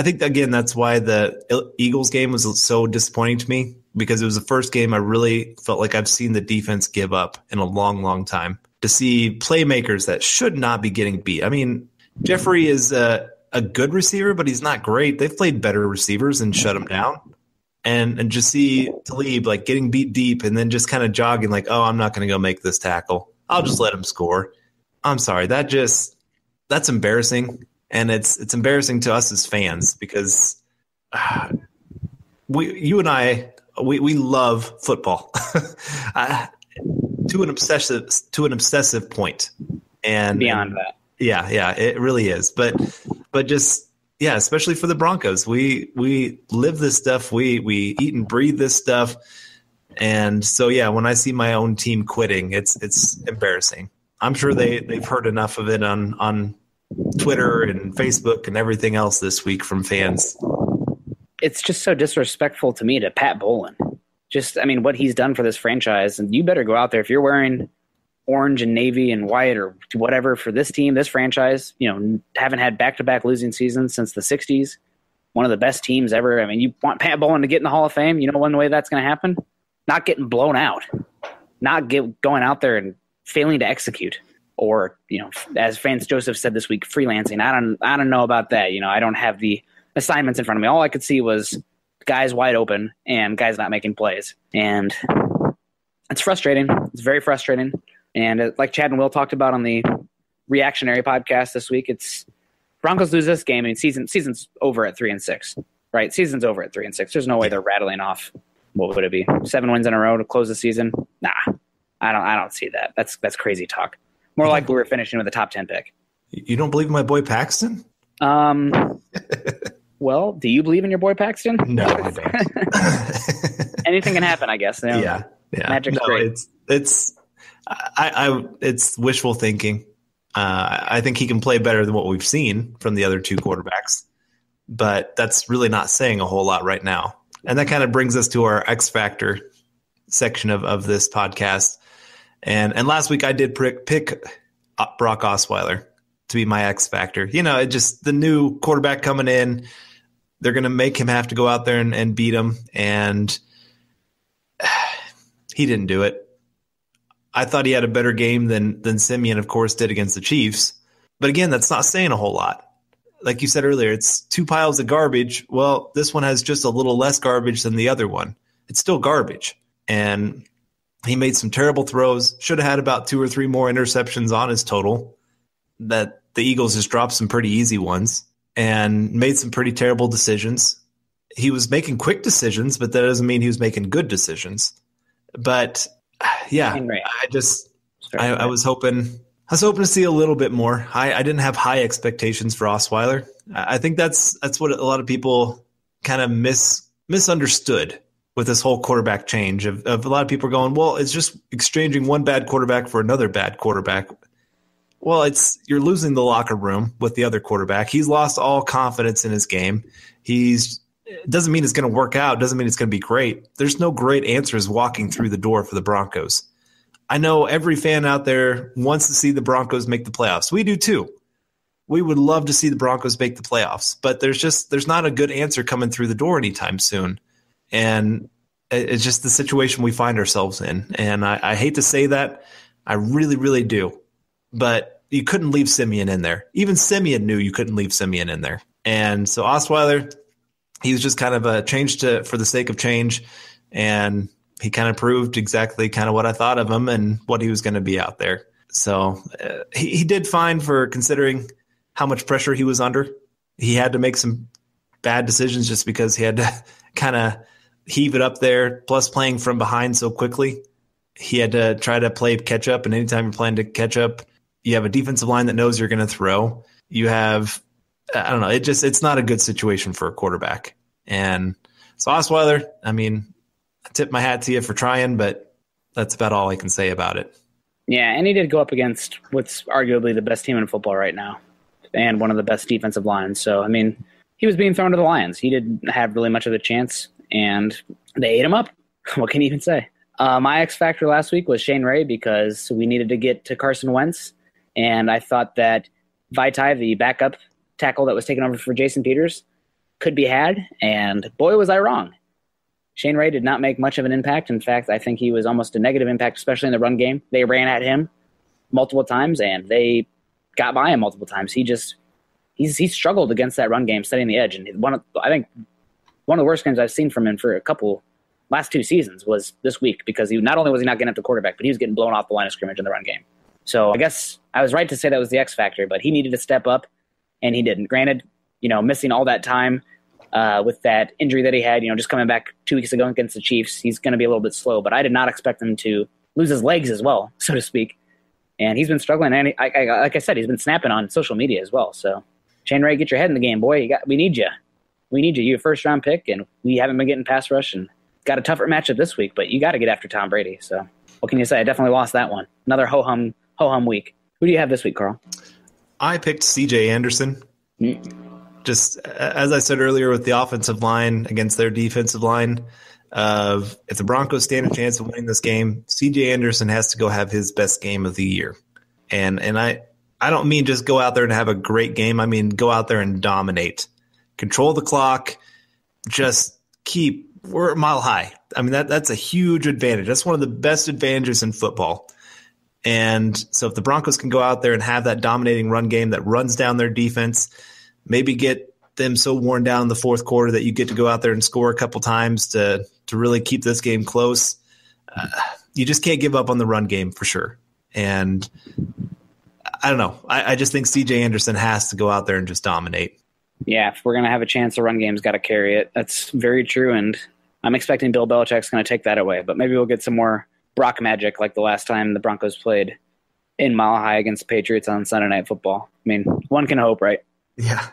think, again, that's why the Eagles game was so disappointing to me, because it was the first game I really felt like I've seen the defense give up in a long, long time. To see playmakers that should not be getting beat. I mean, Jeffrey is a good receiver, but he's not great. They've played better receivers and shut him down. And just see Talib like getting beat deep and then just kind of jogging like, oh, I'm not going to go make this tackle. I'll just let him score. I'm sorry. That's embarrassing. And it's embarrassing to us as fans because you and I love football to an obsessive point, and beyond that. Yeah, it really is. But just especially for the Broncos, we live this stuff. We eat and breathe this stuff, and so when I see my own team quitting, it's embarrassing. I'm sure they've heard enough of it on Twitter and Facebook and everything else this week from fans. It's just so disrespectful to me to Pat Bowlen. What he's done for this franchise, and you better go out there if you're wearing orange and navy and white or whatever for this team, this franchise, haven't had back-to-back losing seasons since the 60s. One of the best teams ever. I mean, you want Pat Bowlen to get in the Hall of Fame. You know one way that's going to happen? Not getting blown out. Not going out there and failing to execute. Or, as Vance Joseph said this week, freelancing. I don't know about that. I don't have the assignments in front of me. All I could see was guys wide open and guys not making plays. And it's frustrating. It's very frustrating. And like Chad and Will talked about on the Reactionary podcast this week, it's Broncos lose this game. I mean, season's over at 3-6, right? Season's over at 3-6. There's no way they're rattling off. What would it be? 7 wins in a row to close the season? Nah, I don't see that. That's crazy talk. More like we're finishing with a top 10 pick. You don't believe in my boy Paxton? Well, do you believe in your boy Paxton? No, I don't. Anything can happen, I guess. Yeah. Magic's great. It's wishful thinking. I think he can play better than what we've seen from the other 2 quarterbacks, but that's really not saying a whole lot right now. And that kind of brings us to our X Factor section of this podcast. And last week I did pick Brock Osweiler to be my X Factor. It just the new quarterback coming in, they're going to make him have to go out there and beat him. And he didn't do it. I thought he had a better game than Simeon, of course, did against the Chiefs. But again, that's not saying a whole lot. like you said earlier, it's two piles of garbage. Well, this one has just a little less garbage than the other one. It's still garbage. And he made some terrible throws, should have had about 2 or 3 more interceptions on his total, that the Eagles just dropped some pretty easy ones and made some pretty terrible decisions. He was making quick decisions, but that doesn't mean he was making good decisions. But yeah, I was hoping to see a little bit more. I didn't have high expectations for Osweiler. I think that's what a lot of people kind of misunderstood with this whole quarterback change. Of a lot of people going, well, it's just exchanging one bad quarterback for another bad quarterback. Well, you're losing the locker room with the other quarterback. He's lost all confidence in his game. It doesn't mean it's going to work out. Doesn't mean it's going to be great. There's no great answers walking through the door for the Broncos. I know every fan out there wants to see the Broncos make the playoffs. We do too. We would love to see the Broncos make the playoffs, but there's not a good answer coming through the door anytime soon. And it's just the situation we find ourselves in. And I hate to say that. I really, really do. But you couldn't leave Simeon in there. Even Simeon knew you couldn't leave Simeon in there. And so Osweiler, he was just kind of a change for the sake of change. And he kind of proved exactly kind of what I thought of him and what he was going to be out there. So he did fine for considering how much pressure he was under. He had to make some bad decisions just because he had to kind of heave it up there, plus playing from behind so quickly. He had to try to play catch up, and anytime you're playing to catch up, you have a defensive line that knows you're going to throw. You have, I don't know, it's not a good situation for a quarterback. And so Osweiler, I mean, I tip my hat to you for trying, but that's about all I can say about it. Yeah, and he did go up against what's arguably the best team in football right now and one of the best defensive lines. So, I mean, he was being thrown to the lions. He didn't have really much of a chance, and they ate him up. What can you even say? My X factor last week was Shane Ray because we needed to get to Carson Wentz, and I thought that Vaitai, the backup tackle that was taken over for Jason Peters, could be had, and boy, was I wrong. Shane Ray did not make much of an impact. In fact, I think he was almost a negative impact, especially in the run game. They ran at him multiple times, and they got by him multiple times. He struggled against that run game, setting the edge. And I think one of the worst games I've seen from him for last 2 seasons was this week, because he not only was he not getting at the quarterback, but he was getting blown off the line of scrimmage in the run game. So I guess I was right to say that was the X factor, but he needed to step up, and he didn't. Granted, missing all that time with that injury that he had, just coming back 2 weeks ago against the Chiefs, he's going to be a little bit slow, but I did not expect him to lose his legs as well, so to speak. And he's been struggling, and like I said, he's been snapping on social media as well. So Shane Ray, get your head in the game, boy. We need you. We need you. You're a first-round pick, and we haven't been getting pass rush, and got a tougher matchup this week, but you got to get after Tom Brady. So what can you say? I definitely lost that one. Another ho-hum week. Who do you have this week, Carl? I picked C.J. Anderson. Just as I said earlier with the offensive line against their defensive line, if the Broncos stand a chance of winning this game, C.J. Anderson has to go have his best game of the year. And I don't mean just go out there and have a great game. I mean go out there and dominate. Control the clock. We're mile high. I mean, that's a huge advantage. That's one of the best advantages in football. And so if the Broncos can go out there and have that dominating run game that runs down their defense, maybe get them so worn down in the fourth quarter that you get to go out there and score a couple times to really keep this game close, you just can't give up on the run game for sure. And I don't know. I just think C.J. Anderson has to go out there and just dominate. Yeah, if we're going to have a chance, the run game's got to carry it. That's very true, and I'm expecting Bill Belichick's going to take that away. But maybe we'll get some more Brock magic like the last time the Broncos played in Mile High against the Patriots on Sunday Night Football. I mean, one can hope, right? Yeah.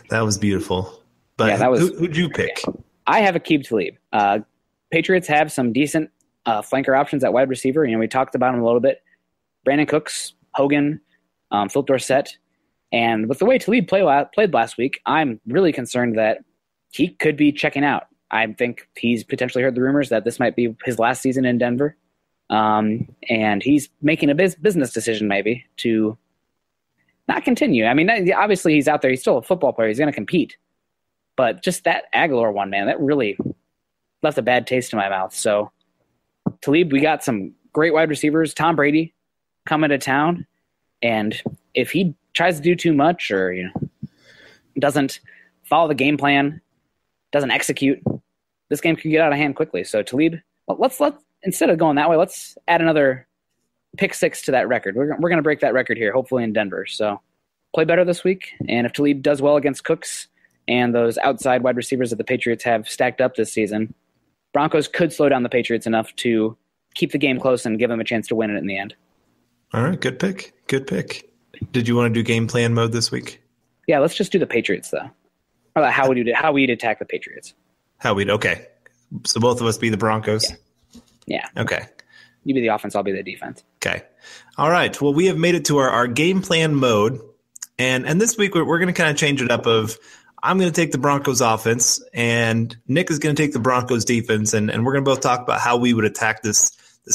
That was beautiful. But yeah, who'd you pick? I have Aqib Talib. Patriots have some decent flanker options at wide receiver. We talked about him a little bit. Brandon Cooks, Hogan, Philip Dorsett. And with the way Talib played last week, I'm really concerned that he could be checking out. I think he's potentially heard the rumors that this might be his last season in Denver. And he's making a business decision maybe to not continue. I mean, obviously he's out there. He's still a football player. He's going to compete. But just that Aguilar one, man, that really left a bad taste in my mouth. So Talib, we got some great wide receivers. Tom Brady coming to town. And if he tries to do too much or doesn't follow the game plan, doesn't execute, this game could get out of hand quickly. So Talib, let's instead of going that way, let's add another pick 6 to that record. We're going to break that record here, hopefully in Denver. So play better this week, and if Talib does well against Cooks and those outside wide receivers that the Patriots have stacked up this season, Broncos could slow down the Patriots enough to keep the game close and give them a chance to win it in the end. All right, good pick. Good pick. Did you want to do game plan mode this week? Yeah, let's just do the Patriots, though. How about how we'd attack the Patriots. Okay. So both of us be the Broncos? Yeah. Okay. You be the offense, I'll be the defense. Okay. All right. Well, we have made it to our game plan mode. And this week we're going to kind of change it up of I'm going to take the Broncos offense and Nick is going to take the Broncos defense. And we're going to both talk about how we would attack this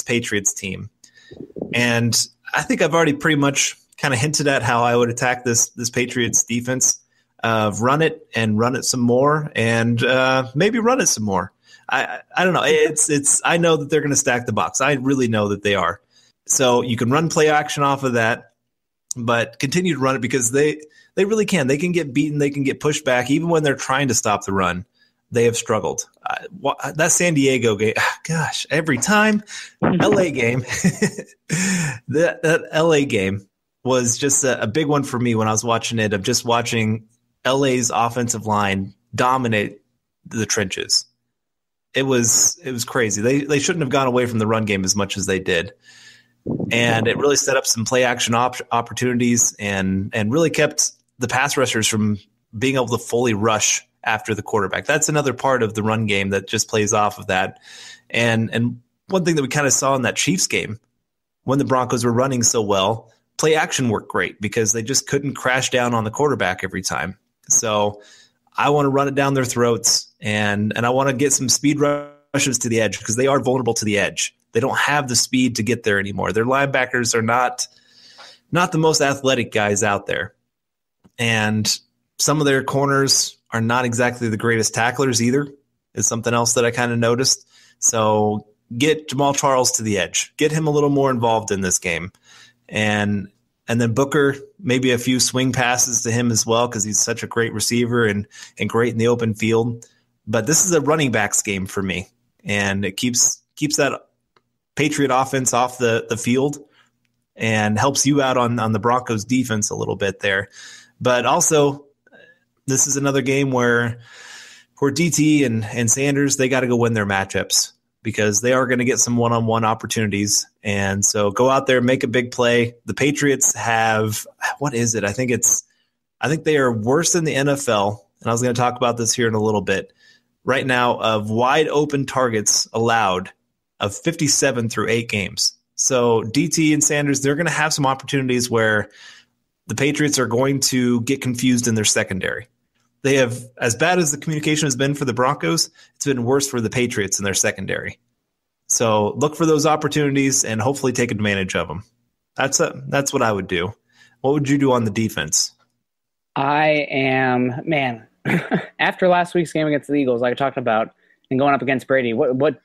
Patriots team. And I think I've already pretty much kind of hinted at how I would attack this Patriots defense. Run it and run it some more and maybe run it some more. I don't know. I know that they're going to stack the box. I really know that they are. So you can run play action off of that, but continue to run it because they really can. They can get beaten. They can get pushed back. Even when they're trying to stop the run, they have struggled. That San Diego game, gosh, every time. LA game, that LA game was just a big one for me when I was watching it, of just watching LA's offensive line dominate the trenches. It was crazy. They shouldn't have gone away from the run game as much as they did. And it really set up some play action opportunities and really kept the pass rushers from being able to fully rush after the quarterback. That's another part of the run game that just plays off of that. And one thing that we kind of saw in that Chiefs game, when the Broncos were running so well, play action worked great because they just couldn't crash down on the quarterback every time. So I want to run it down their throats, and I want to get some speed rushes to the edge because they are vulnerable to the edge. They don't have the speed to get there anymore. Their linebackers are not the most athletic guys out there. And some of their corners are not exactly the greatest tacklers either, is something else that I kind of noticed. So get Jamal Charles to the edge. Get him a little more involved in this game. And then Booker, maybe a few swing passes to him as well because he's such a great receiver and great in the open field. But this is a running backs game for me, and it keeps that Patriot offense off the field and helps you out on the Broncos defense a little bit there. But also, this is another game where DT and Sanders, they got to go win their matchups because they are going to get some one-on-one opportunities. And so go out there, make a big play. The Patriots have, what is it? I think they are worse than the NFL. And I was going to talk about this here in a little bit. Right now, of wide open targets allowed of 57 through 8 games. So DT and Sanders, they're going to have some opportunities where the Patriots are going to get confused in their secondary. They have, as bad as the communication has been for the Broncos, it's been worse for the Patriots in their secondary. So look for those opportunities and hopefully take advantage of them. That's what I would do. What would you do on the defense? After last week's game against the Eagles, like I talked about, and going up against Brady, what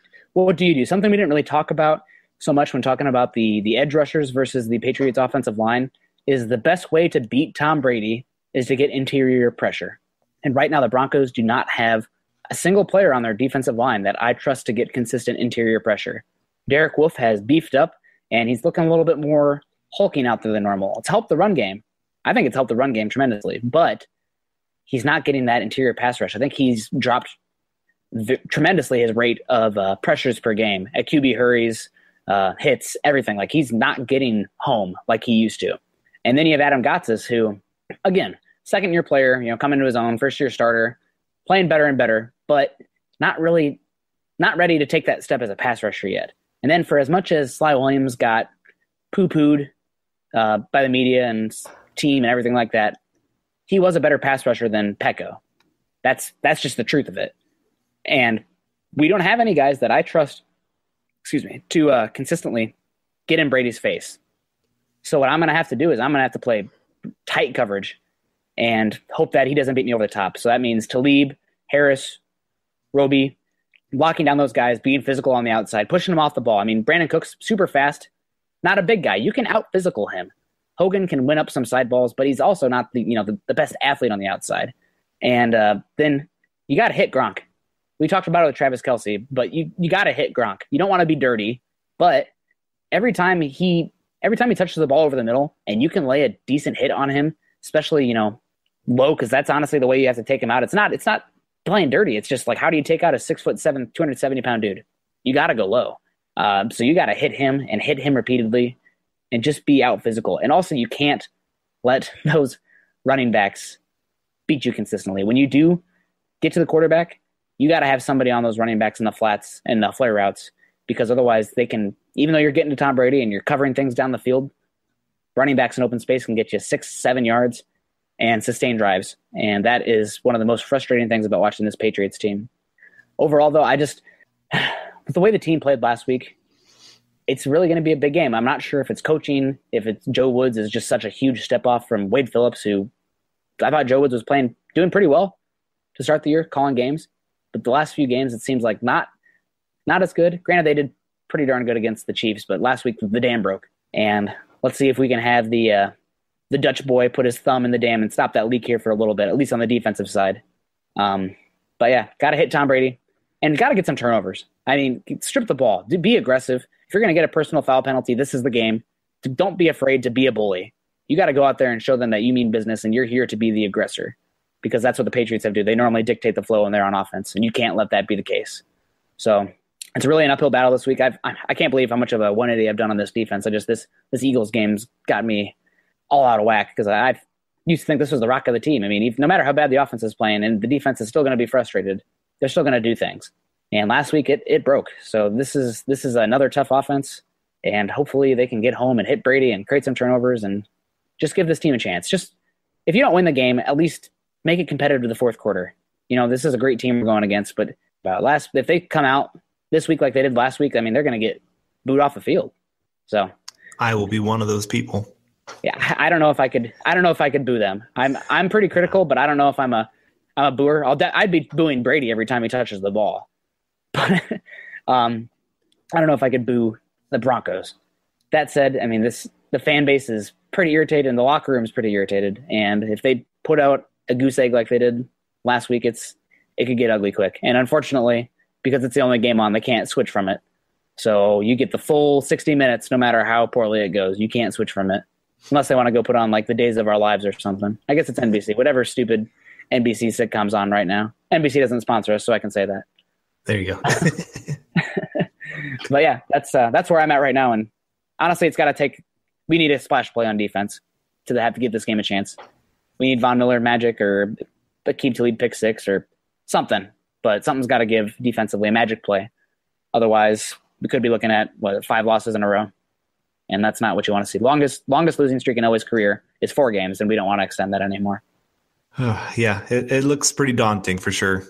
do you do? Something we didn't really talk about so much when talking about the edge rushers versus the Patriots offensive line is the best way to beat Tom Brady is to get interior pressure. And right now the Broncos do not have a single player on their defensive line that I trust to get consistent interior pressure. Derek Wolfe has beefed up, and he's looking a little bit more hulking out there than normal. It's helped the run game. I think it's helped the run game tremendously, but he's not getting that interior pass rush. I think he's dropped tremendously his rate of pressures per game at QB hurries, hits, everything. Like he's not getting home like he used to. And then you have Adam Gotsis, who, again, second-year player, coming to his own, first-year starter, playing better and better, but not ready to take that step as a pass rusher yet. And then for as much as Sly Williams got poo-pooed by the media and team and everything like that, he was a better pass rusher than Pecco. That's just the truth of it. And we don't have any guys that I trust, to consistently get in Brady's face. So what I'm going to have to do is I'm going to have to play tight coverage and hope that he doesn't beat me over the top. So that means Talib, Harris, Roby, locking down those guys, being physical on the outside, pushing them off the ball. I mean, Brandon Cook's super fast, not a big guy. You can out-physical him. Hogan can win up some side balls, but he's also not the best athlete on the outside. And then you got to hit Gronk. We talked about it with Travis Kelce, but you got to hit Gronk. You don't want to be dirty, but every time he touches the ball over the middle and you can lay a decent hit on him, especially, low, because that's honestly the way you have to take him out. It's not playing dirty. It's just like, how do you take out a 6'7", 270-pound dude? You got to go low. So you got to hit him and hit him repeatedly and just be out physical. And also you can't let those running backs beat you consistently. When you do get to the quarterback, you got to have somebody on those running backs in the flats and the flare routes, because otherwise they can, even though you're getting to Tom Brady and you're covering things down the field, running backs in open space can get you 6-7 yards and sustain drives. And that is one of the most frustrating things about watching this Patriots team. Overall, though, with the way the team played last week, it's really going to be a big game. I'm not sure if it's coaching, if it's Joe Woods is just such a huge step off from Wade Phillips, who I thought Joe Woods was doing pretty well to start the year, calling games. But the last few games, it seems like not as good. Granted, they did pretty darn good against the Chiefs, but last week the dam broke. And let's see if we can have the Dutch boy put his thumb in the dam and stop that leak here for a little bit, at least on the defensive side. But yeah, got to hit Tom Brady and got to get some turnovers. I mean, strip the ball. Be aggressive. If you're going to get a personal foul penalty, this is the game. Don't be afraid to be a bully. You got to go out there and show them that you mean business and you're here to be the aggressor, because that's what the Patriots have to do. They normally dictate the flow when they're on offense, and you can't let that be the case. So it's really an uphill battle this week. I can't believe how much of a 180 I've done on this defense. This Eagles game's got me all out of whack, because I used to think this was the rock of the team. I mean, no matter how bad the offense is playing and the defense is still going to be frustrated, they're still going to do things. And last week it broke. So this is another tough offense, and hopefully they can get home and hit Brady and create some turnovers and just give this team a chance. Just if you don't win the game, at least make it competitive to the fourth quarter. This is a great team we're going against, but if they come out this week like they did last week, I mean, they're going to get booed off the field. So I will be one of those people. Yeah, I don't know if I could boo them. I'm pretty critical, but I don't know if I'm a booer. I'd be booing Brady every time he touches the ball. But I don't know if I could boo the Broncos. That said, I mean, the fan base is pretty irritated and the locker room is pretty irritated. And if they put out a goose egg like they did last week, it could get ugly quick. And unfortunately, because it's the only game on, they can't switch from it. So you get the full 60 minutes no matter how poorly it goes. You can't switch from it. Unless they want to go put on like The Days of Our Lives or something. I guess it's NBC. Whatever stupid NBC sitcom's on right now. NBC doesn't sponsor us, so I can say that. There you go. But yeah, that's where I'm at right now. And honestly, we need a splash play on defense to have to give this game a chance. We need Von Miller magic or Aqib Talib pick six or something. But something's got to give defensively, a magic play. Otherwise, we could be looking at 5 losses in a row. And that's not what you want to see. Longest losing streak in Elway's career is 4 games, and we don't want to extend that anymore. Yeah, it looks pretty daunting for sure.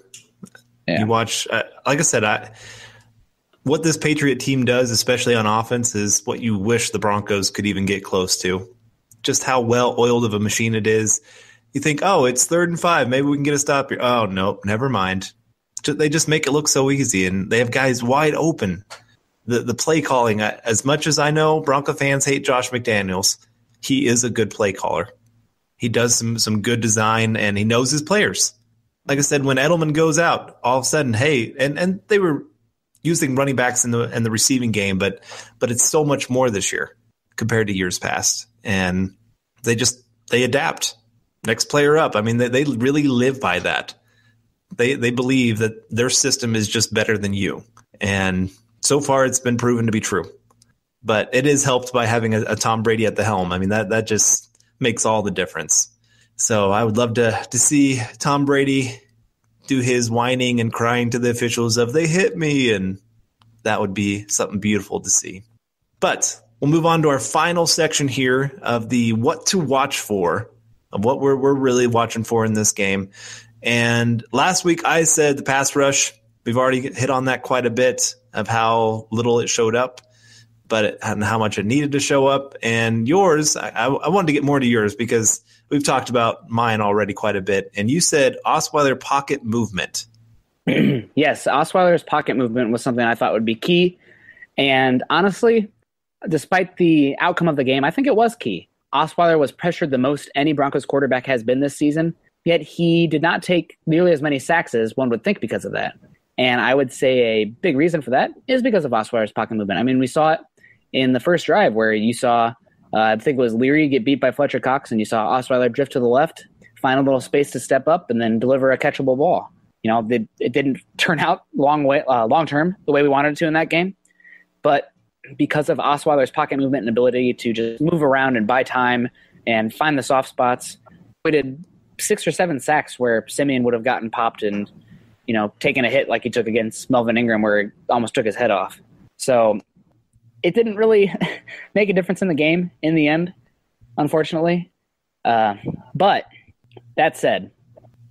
Yeah. You watch, like I said, what this Patriot team does, especially on offense, is what you wish the Broncos could even get close to. Just how well-oiled of a machine it is. You think, oh, it's 3rd and 5. Maybe we can get a stop here. Oh, nope, never mind. They just make it look so easy, and they have guys wide open. The play calling, as much as I know Bronco fans hate Josh McDaniels, he is a good play caller. He does some good design, and he knows his players. Like I said, when Edelman goes out, all of a sudden, hey, and they were using running backs in the receiving game, but it's so much more this year compared to years past. And they adapt. Next player up. I mean, they really live by that. They believe that their system is just better than you. And so far, it's been proven to be true. But it is helped by having a Tom Brady at the helm. I mean, that just makes all the difference. So I would love to see Tom Brady do his whining and crying to the officials of they hit me, and that would be something beautiful to see. But we'll move on to our final section here of the what to watch for, of what we're really watching for in this game. And last week I said the pass rush. We've already hit on that quite a bit of how little it showed up, and how much it needed to show up. And yours, I wanted to get more to yours because we've talked about mine already quite a bit. And you said Osweiler pocket movement. Yes, Osweiler's pocket movement was something I thought would be key. And honestly, despite the outcome of the game, I think it was key. Osweiler was pressured the most any Broncos quarterback has been this season, yet he did not take nearly as many sacks as one would think because of that. And I would say a big reason for that is because of Osweiler's pocket movement. I mean, we saw it in the first drive where you saw, I think it was Leary get beat by Fletcher Cox, and you saw Osweiler drift to the left, find a little space to step up, and then deliver a catchable ball. You know, it didn't turn out long term the way we wanted it to in that game, but because of Osweiler's pocket movement and ability to just move around and buy time and find the soft spots, we did 6 or 7 sacks where Siemian would have gotten popped and, you know, taken a hit like he took against Melvin Ingram where he almost took his head off. So it didn't really make a difference in the game in the end, unfortunately. But that said,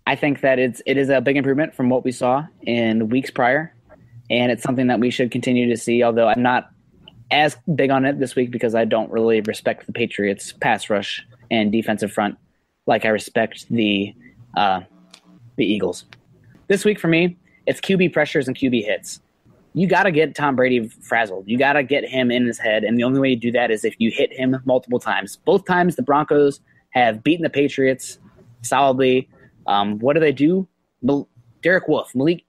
I think that it is a big improvement from what we saw in weeks prior, and it's something that we should continue to see, although I'm not as big on it this week because I don't really respect the Patriots' pass rush and defensive front like I respect the Eagles. This week for me, it's QB pressures and QB hits. You got to get Tom Brady frazzled. You got to get him in his head, and the only way you do that is if you hit him multiple times. Both times the Broncos have beaten the Patriots solidly. What do they do? Derek Wolfe, Malik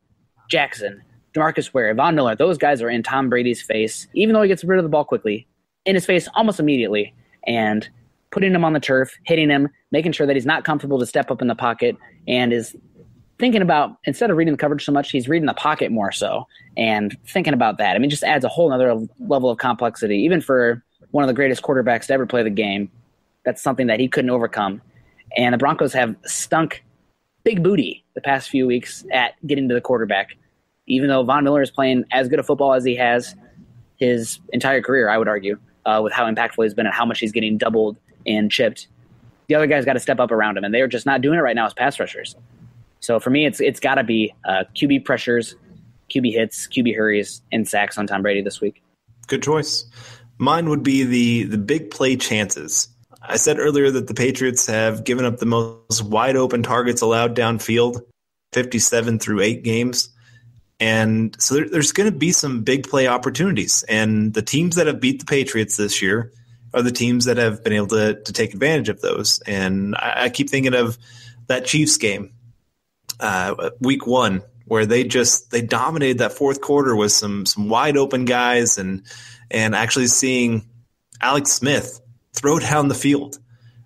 Jackson, DeMarcus Ware, Von Miller, those guys are in Tom Brady's face, even though he gets rid of the ball quickly, in his face almost immediately, and putting him on the turf, hitting him, making sure that he's not comfortable to step up in the pocket, and is thinking about, instead of reading the coverage so much, he's reading the pocket more so, and thinking about that. I mean, it just adds a whole other level of complexity, even for one of the greatest quarterbacks to ever play the game. That's something that he couldn't overcome. And the Broncos have stunk big booty the past few weeks at getting to the quarterback. Even though Von Miller is playing as good a football as he has his entire career, I would argue, with how impactful he's been and how much he's getting doubled and chipped. The other guys got to step up around him, and they're just not doing it right now as pass rushers. So for me, it's got to be QB pressures, QB hits, QB hurries, and sacks on Tom Brady this week. Good choice. Mine would be the big play chances. I said earlier that the Patriots have given up the most wide open targets allowed downfield, 57 through 8 games. And so there's going to be some big play opportunities. And the teams that have beat the Patriots this year are the teams that have been able to take advantage of those. And I keep thinking of that Chiefs game, week 1, where they dominated that fourth quarter with some wide open guys and actually seeing Alex Smith throw down the field.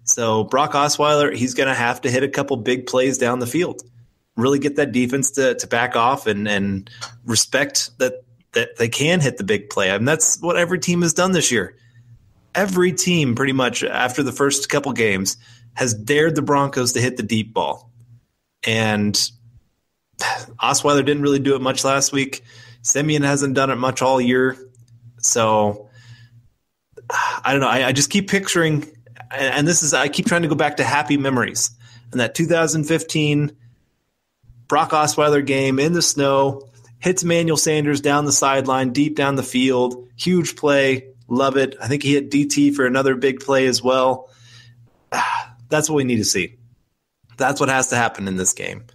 So Brock Osweiler, he's going to have to hit a couple big plays down the field. Really get that defense to back off and respect that they can hit the big play. I mean, that's what every team has done this year. Every team pretty much after the first couple games has dared the Broncos to hit the deep ball. And Osweiler didn't really do it much last week. Siemian hasn't done it much all year. So I don't know. I just keep picturing, and I keep trying to go back to happy memories. And that 2015 Brock Osweiler game in the snow, hits Emmanuel Sanders down the sideline, deep down the field, huge play, love it. I think he hit DT for another big play as well. That's what we need to see. That's what has to happen in this game.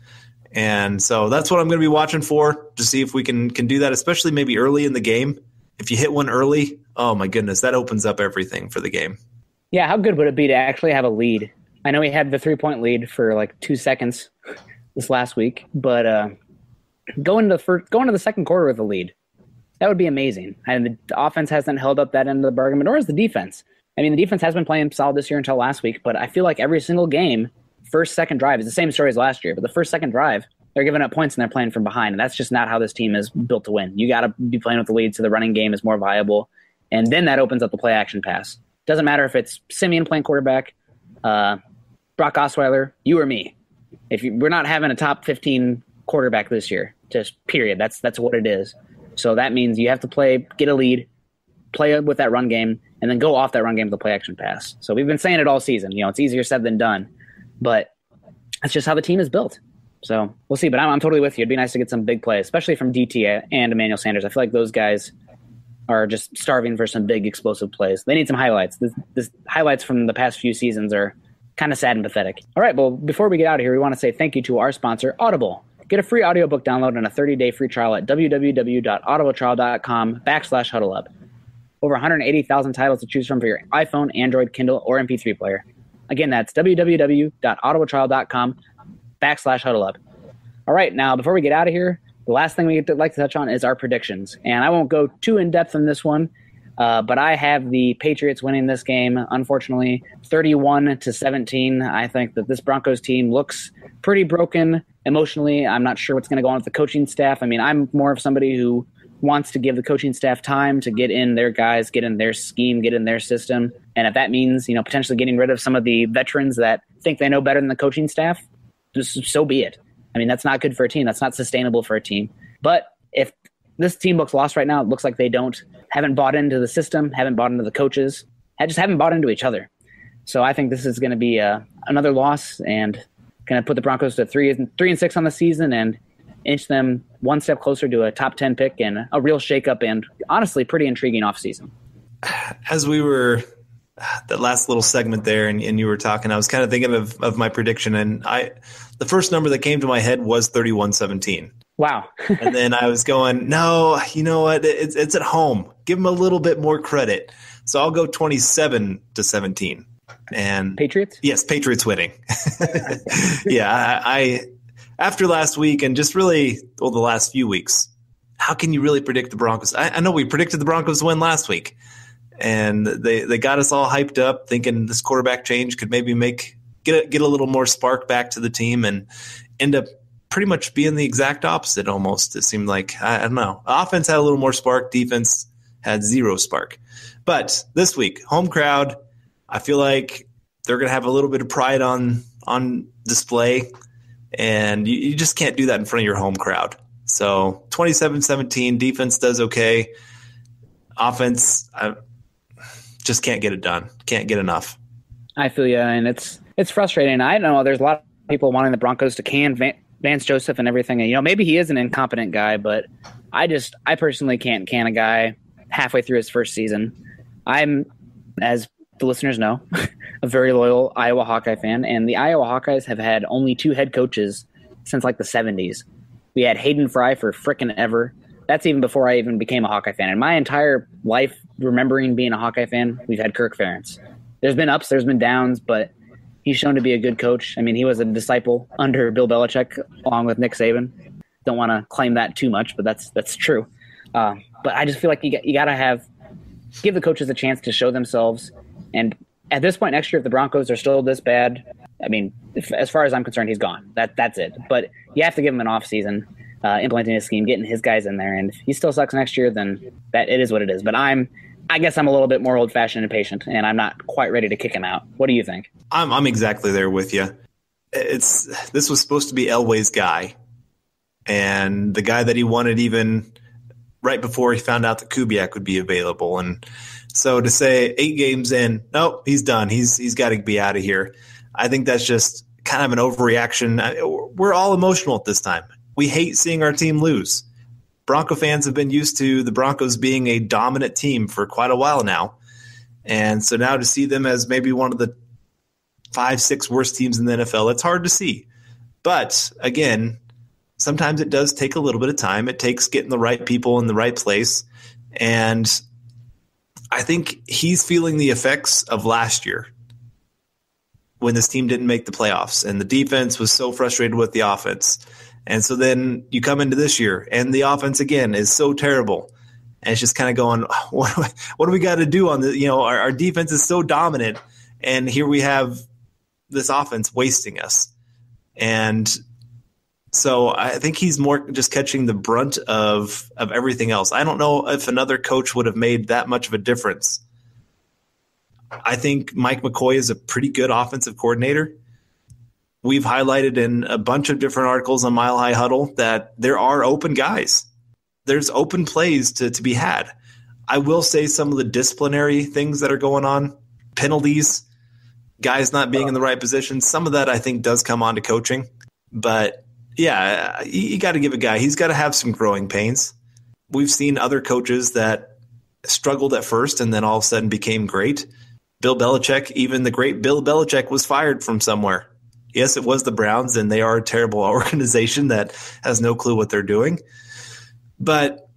And so that's what I'm going to be watching for, to see if we can do that, especially maybe early in the game. If you hit one early, oh my goodness, that opens up everything for the game. Yeah, how good would it be to actually have a lead? I know we had the 3-point lead for like 2 seconds this last week, but go into the second quarter with a lead. That would be amazing. And the offense hasn't held up that end of the bargain, nor has the defense. I mean, the defense has been playing solid this year until last week, but I feel like every single game, first, second drive is the same story as last year, but the first, second drive, they're giving up points and they're playing from behind, and that's just not how this team is built to win. You got to be playing with the lead so the running game is more viable, and then that opens up the play-action pass. Doesn't matter if it's Siemian playing quarterback, Brock Osweiler, you or me. We're not having a top 15 quarterback this year, just period. That's what it is. So that means you have to get a lead, play with that run game, and then go off that run game with the play action pass. So we've been saying it all season. It's easier said than done, but that's just how the team is built. So we'll see. But I'm totally with you. It'd be nice to get some big plays, especially from DT and Emmanuel Sanders. I feel like those guys are just starving for some big explosive plays. They need some highlights. This highlights from the past few seasons are kind of sad and pathetic. All right, well, before we get out of here, we want to say thank you to our sponsor, Audible. Get a free audiobook download and a 30-day free trial at www.audibletrial.com/huddleup. over 180,000 titles to choose from for your iPhone, Android, Kindle, or MP3 player. Again, that's www.audibletrial.com/huddleup. All right, now before we get out of here, the last thing we'd like to touch on is our predictions. And I won't go too in-depth on this one, but I have the Patriots winning this game, unfortunately, 31-17. I think that this Broncos team looks pretty broken emotionally. I'm not sure what's going to go on with the coaching staff. I mean, I'm more of somebody who wants to give the coaching staff time to get in their guys, get in their scheme, get in their system. And if that means, potentially getting rid of some of the veterans that think they know better than the coaching staff, just so be it. I mean, that's not good for a team. That's not sustainable for a team. But if this team looks lost right now, it looks like they haven't bought into the system, haven't bought into the coaches, just haven't bought into each other. So I think this is going to be another loss and going to put the Broncos to 3-6 on the season and inch them one step closer to a top 10 pick and a real shakeup and honestly pretty intriguing offseason. As we were that last little segment there and you were talking, I was kind of thinking of my prediction, and the first number that came to my head was 31-17. Wow. And then I was going, no, you know what? It's at home. Give them a little bit more credit. So I'll go 27-17. And Patriots? Yes, Patriots winning. Yeah, I after last week and just really, the last few weeks, how can you really predict the Broncos? I know we predicted the Broncos win last week, and they got us all hyped up thinking this quarterback change could maybe get a little more spark back to the team and end up pretty much being the exact opposite almost. It seemed like, I don't know. Offense had a little more spark. Defense had zero spark. But this week, home crowd, I feel like they're going to have a little bit of pride on display, and you just can't do that in front of your home crowd. So 27-17, defense does okay. Offense, I just can't get it done. Can't get enough. I feel you, and it's frustrating. I know there's a lot of people wanting the Broncos to can Vance Joseph and everything. And, maybe he is an incompetent guy, but I personally can't can a guy halfway through his first season. I'm, as the listeners know, a very loyal Iowa Hawkeye fan, and the Iowa Hawkeyes have had only 2 head coaches since like the 70s. We had Hayden Fry for frickin' ever. That's even before I even became a Hawkeye fan. In my entire life, remembering being a Hawkeye fan, we've had Kirk Ferentz. There's been ups, there's been downs, but he's shown to be a good coach. I mean, he was a disciple under Bill Belichick along with Nick Saban. Don't want to claim that too much, but that's true. But I just feel like you got to give the coaches a chance to show themselves. And at this point next year, if the Broncos are still this bad, I mean, as far as I'm concerned, he's gone. That's it. But you have to give him an off season, implementing his scheme, getting his guys in there. And if he still sucks next year, then that it is what it is. But I guess I'm a little bit more old-fashioned and patient, and I'm not quite ready to kick him out. What do you think? I'm exactly there with you. This was supposed to be Elway's guy, and the guy that he wanted even right before he found out that Kubiak would be available. And so to say 8 games in, nope, he's done. He's got to be out of here. I think that's just kind of an overreaction. We're all emotional at this time. We hate seeing our team lose. Bronco fans have been used to the Broncos being a dominant team for quite a while now. And so now to see them as maybe one of the 5-6 worst teams in the NFL, it's hard to see. But again, sometimes it does take a little bit of time. It takes getting the right people in the right place. And I think he's feeling the effects of last year when this team didn't make the playoffs and the defense was so frustrated with the offense. And so then you come into this year and the offense again is so terrible. And it's just kind of going, what do we got to do on the, our defense is so dominant. And here we have this offense wasting us. And so I think he's more just catching the brunt of everything else. I don't know if another coach would have made that much of a difference. I think Mike McCoy is a pretty good offensive coordinator. We've highlighted in a bunch of different articles on Mile High Huddle that there are open guys. There's open plays to be had. I will say some of the disciplinary things that are going on, penalties, guys not being in the right position, some of that I think does come on to coaching. But yeah, you got to give a guy, he's got to have some growing pains. We've seen other coaches that struggled at first and then all of a sudden became great. Bill Belichick, even the great Bill Belichick, was fired from somewhere. Yes, it was the Browns, and they are a terrible organization that has no clue what they're doing. But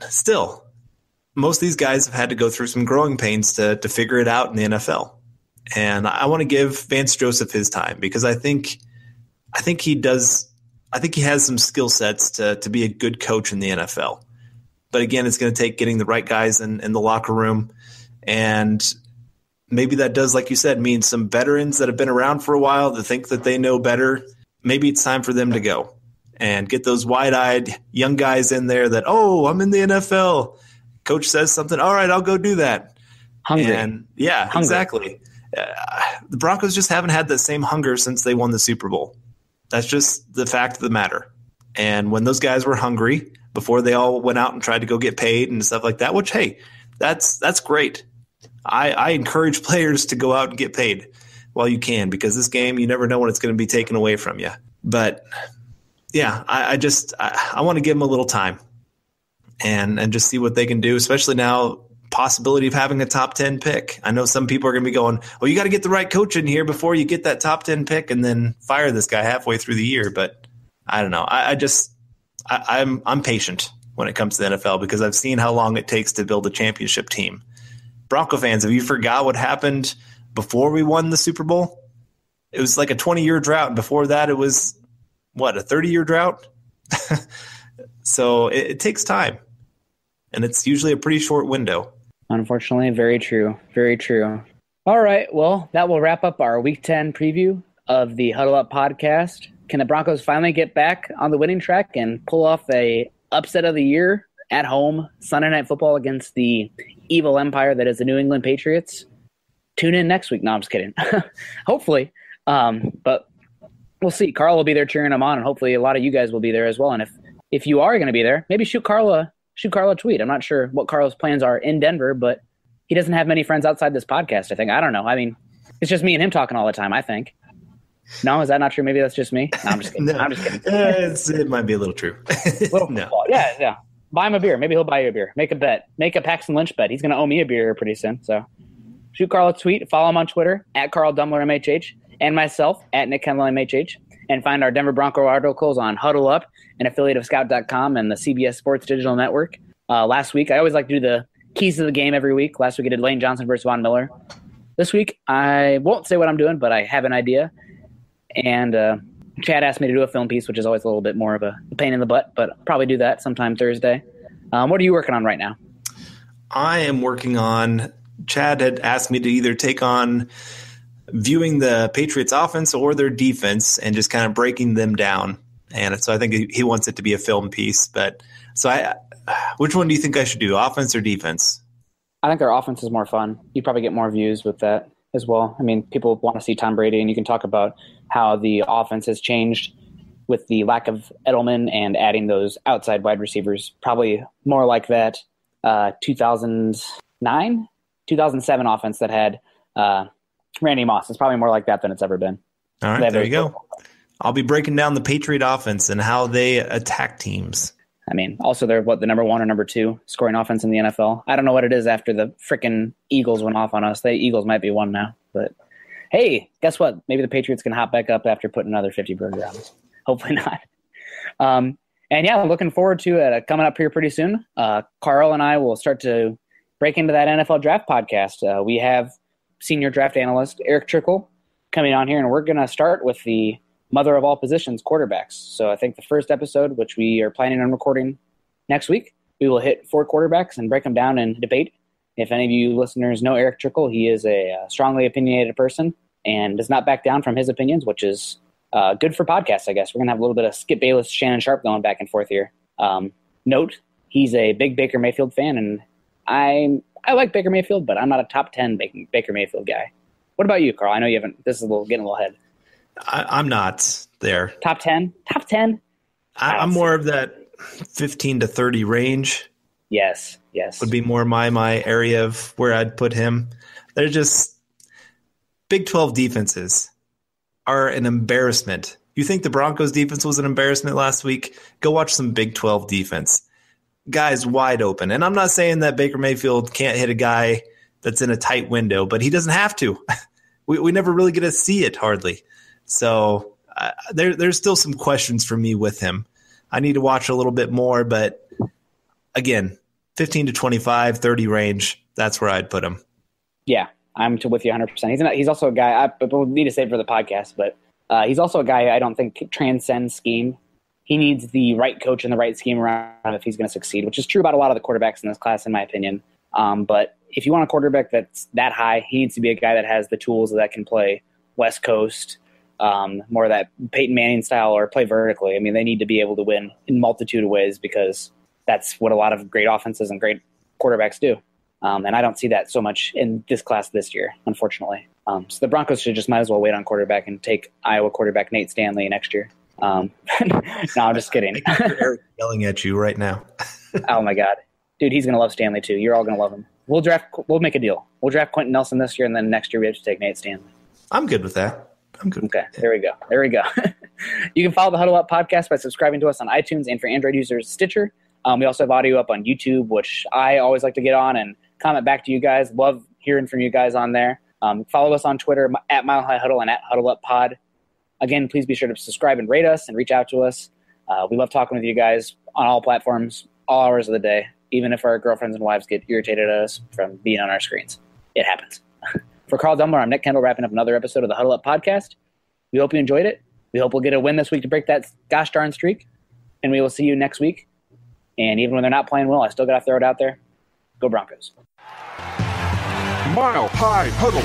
still, most of these guys have had to go through some growing pains to figure it out in the NFL. And I want to give Vance Joseph his time because I think he does. I think he has some skill sets to be a good coach in the NFL. But again, it's going to take getting the right guys in the locker room. And maybe that does, like you said, mean some veterans that have been around for a while that think that they know better. Maybe it's time for them to go and get those wide-eyed young guys in there that, oh, I'm in the NFL. Coach says something. All right, I'll go do that. Hungry. And yeah, Hungry. Exactly. The Broncos just haven't had that same hunger since they won the Super Bowl. That's just the fact of the matter. And when those guys were hungry before they all went out and tried to go get paid and stuff like that, which, hey, that's great. I encourage players to go out and get paid while you can because this game, you never know when it's going to be taken away from you. But, yeah, I want to give them a little time and just see what they can do, especially now possibility of having a top 10 pick. I know some people are going to be going, well, you got to get the right coach in here before you get that top 10 pick and then fire this guy halfway through the year. But I don't know. I'm patient when it comes to the NFL because I've seen how long it takes to build a championship team. Bronco fans, have you forgot what happened before we won the Super Bowl? It was like a 20-year drought. And before that, it was, a 30-year drought? So it takes time. And it's usually a pretty short window. Unfortunately, very true. Very true. All right, well, that will wrap up our Week 10 preview of the Huddle Up podcast. Can the Broncos finally get back on the winning track and pull off a upset of the year at home, Sunday Night Football against the evil empire that is the New England Patriots? Tune in next week. No, I'm just kidding. Hopefully. But we'll see. Carl will be there cheering them on, and hopefully a lot of you guys will be there as well. And if you are going to be there, maybe shoot Carl a tweet. I'm not sure what Carl's plans are in Denver, but he doesn't have many friends outside this podcast, I think. I don't know. I mean, it's just me and him talking all the time, I think. No, is that not true? Maybe that's just me. No, I'm just kidding. No. I'm just kidding. It might be a little true. No. Yeah. Buy him a beer. Maybe he'll buy you a beer. Make a bet. Make a Paxton Lynch bet. He's going to owe me a beer pretty soon. So shoot Carl a tweet. Follow him on Twitter, at Carl Dumler MHH, and myself, at Nick Kendell MHH. And find our Denver Bronco articles on Huddle Up, an affiliate of Scout.com and the CBS Sports Digital Network. Last week, I always like to do the keys to the game every week. Last week I did Lane Johnson versus Von Miller. This week, I won't say what I'm doing, but I have an idea. And Chad asked me to do a film piece, which is always a little bit more of a pain in the butt, but I'll probably do that sometime Thursday. What are you working on right now? I am working on – Chad had asked me to either take on viewing the Patriots offense or their defense and just kind of breaking them down. And so I think he wants it to be a film piece. But so which one do you think I should do, offense or defense? I think their offense is more fun. You probably get more views with that as well. I mean, people want to see Tom Brady, and you can talk about how the offense has changed with the lack of Edelman and adding those outside wide receivers. Probably more like that 2009, 2007 offense that had Randy Moss. It's probably more like that than it's ever been. All right, there you go. I'll be breaking down the Patriot offense and how they attack teams. I mean, also they're the number 1 or number 2 scoring offense in the NFL. I don't know what it is after the frickin' Eagles went off on us. The Eagles might be 1 now, but hey, guess what? Maybe the Patriots can hop back up after putting another 50 burger on us. Hopefully not. And yeah, I'm looking forward to it coming up here pretty soon. Carl and I will start to break into that NFL draft podcast. We have senior draft analyst Eric Trickle coming on here, and we're going to start with the mother of all positions, quarterbacks. So I think the first episode, which we are planning on recording next week, we will hit 4 quarterbacks and break them down and debate. If any of you listeners know Eric Trickle, he is a strongly opinionated person and does not back down from his opinions, which is good for podcasts, I guess. We're going to have a little bit of Skip Bayless, Shannon Sharp going back and forth here. Note, he's a big Baker Mayfield fan, and I like Baker Mayfield, but I'm not a top 10 Baker Mayfield guy. What about you, Carl? I know you haven't. This is getting a little ahead. I'm not there. Top 10? Top 10? I'm more of that 15 to 30 range. Yes. Would be more my area of where I'd put him. They're just Big 12 defenses are an embarrassment. You think the Broncos defense was an embarrassment last week? Go watch some Big 12 defense. Guys wide open. And I'm not saying that Baker Mayfield can't hit a guy that's in a tight window, but he doesn't have to. We never really get to see it hardly. So there's still some questions for me with him. I need to watch a little bit more, but again, 15 to 25, 30 range. That's where I'd put him. Yeah, I'm with you 100%. He's also a guy, we'll need to save for the podcast, but he's also a guy I don't think transcends scheme. He needs the right coach and the right scheme around him if he's going to succeed, which is true about a lot of the quarterbacks in this class, in my opinion. But if you want a quarterback that's that high, he needs to be a guy that has the tools that can play West Coast, more of that Peyton Manning style, or play vertically. I mean, they need to be able to win in multitude of ways because that's what a lot of great offenses and great quarterbacks do. And I don't see that so much in this class this year, unfortunately. So the Broncos should might as well wait on quarterback and take Iowa quarterback Nate Stanley next year. No, I'm just kidding. Eric yelling at you right now. Oh my God, dude, he's gonna love Stanley too. You're all gonna love him. We'll make a deal. We'll draft Quentin Nelson this year, and then next year we have to take Nate Stanley. I'm good with that. I'm good. Okay, there we go. You can follow the Huddle Up podcast by subscribing to us on iTunes, and for Android users, Stitcher. We also have audio up on YouTube, which I always like to get on and comment back to you guys. Love hearing from you guys on there. Follow us on Twitter at Mile High Huddle and at Huddle Up Pod. Again, please be sure to subscribe and rate us and reach out to us. We love talking with you guys on all platforms, all hours of the day, even if our girlfriends and wives get irritated at us from being on our screens. It happens. For Carl Dumler, I'm Nick Kendell, wrapping up another episode of the Huddle Up podcast. We hope you enjoyed it. We hope we'll get a win this week to break that gosh darn streak. And we will see you next week. And even when they're not playing well, I still got to throw it out there. Go Broncos. Mile High Huddle.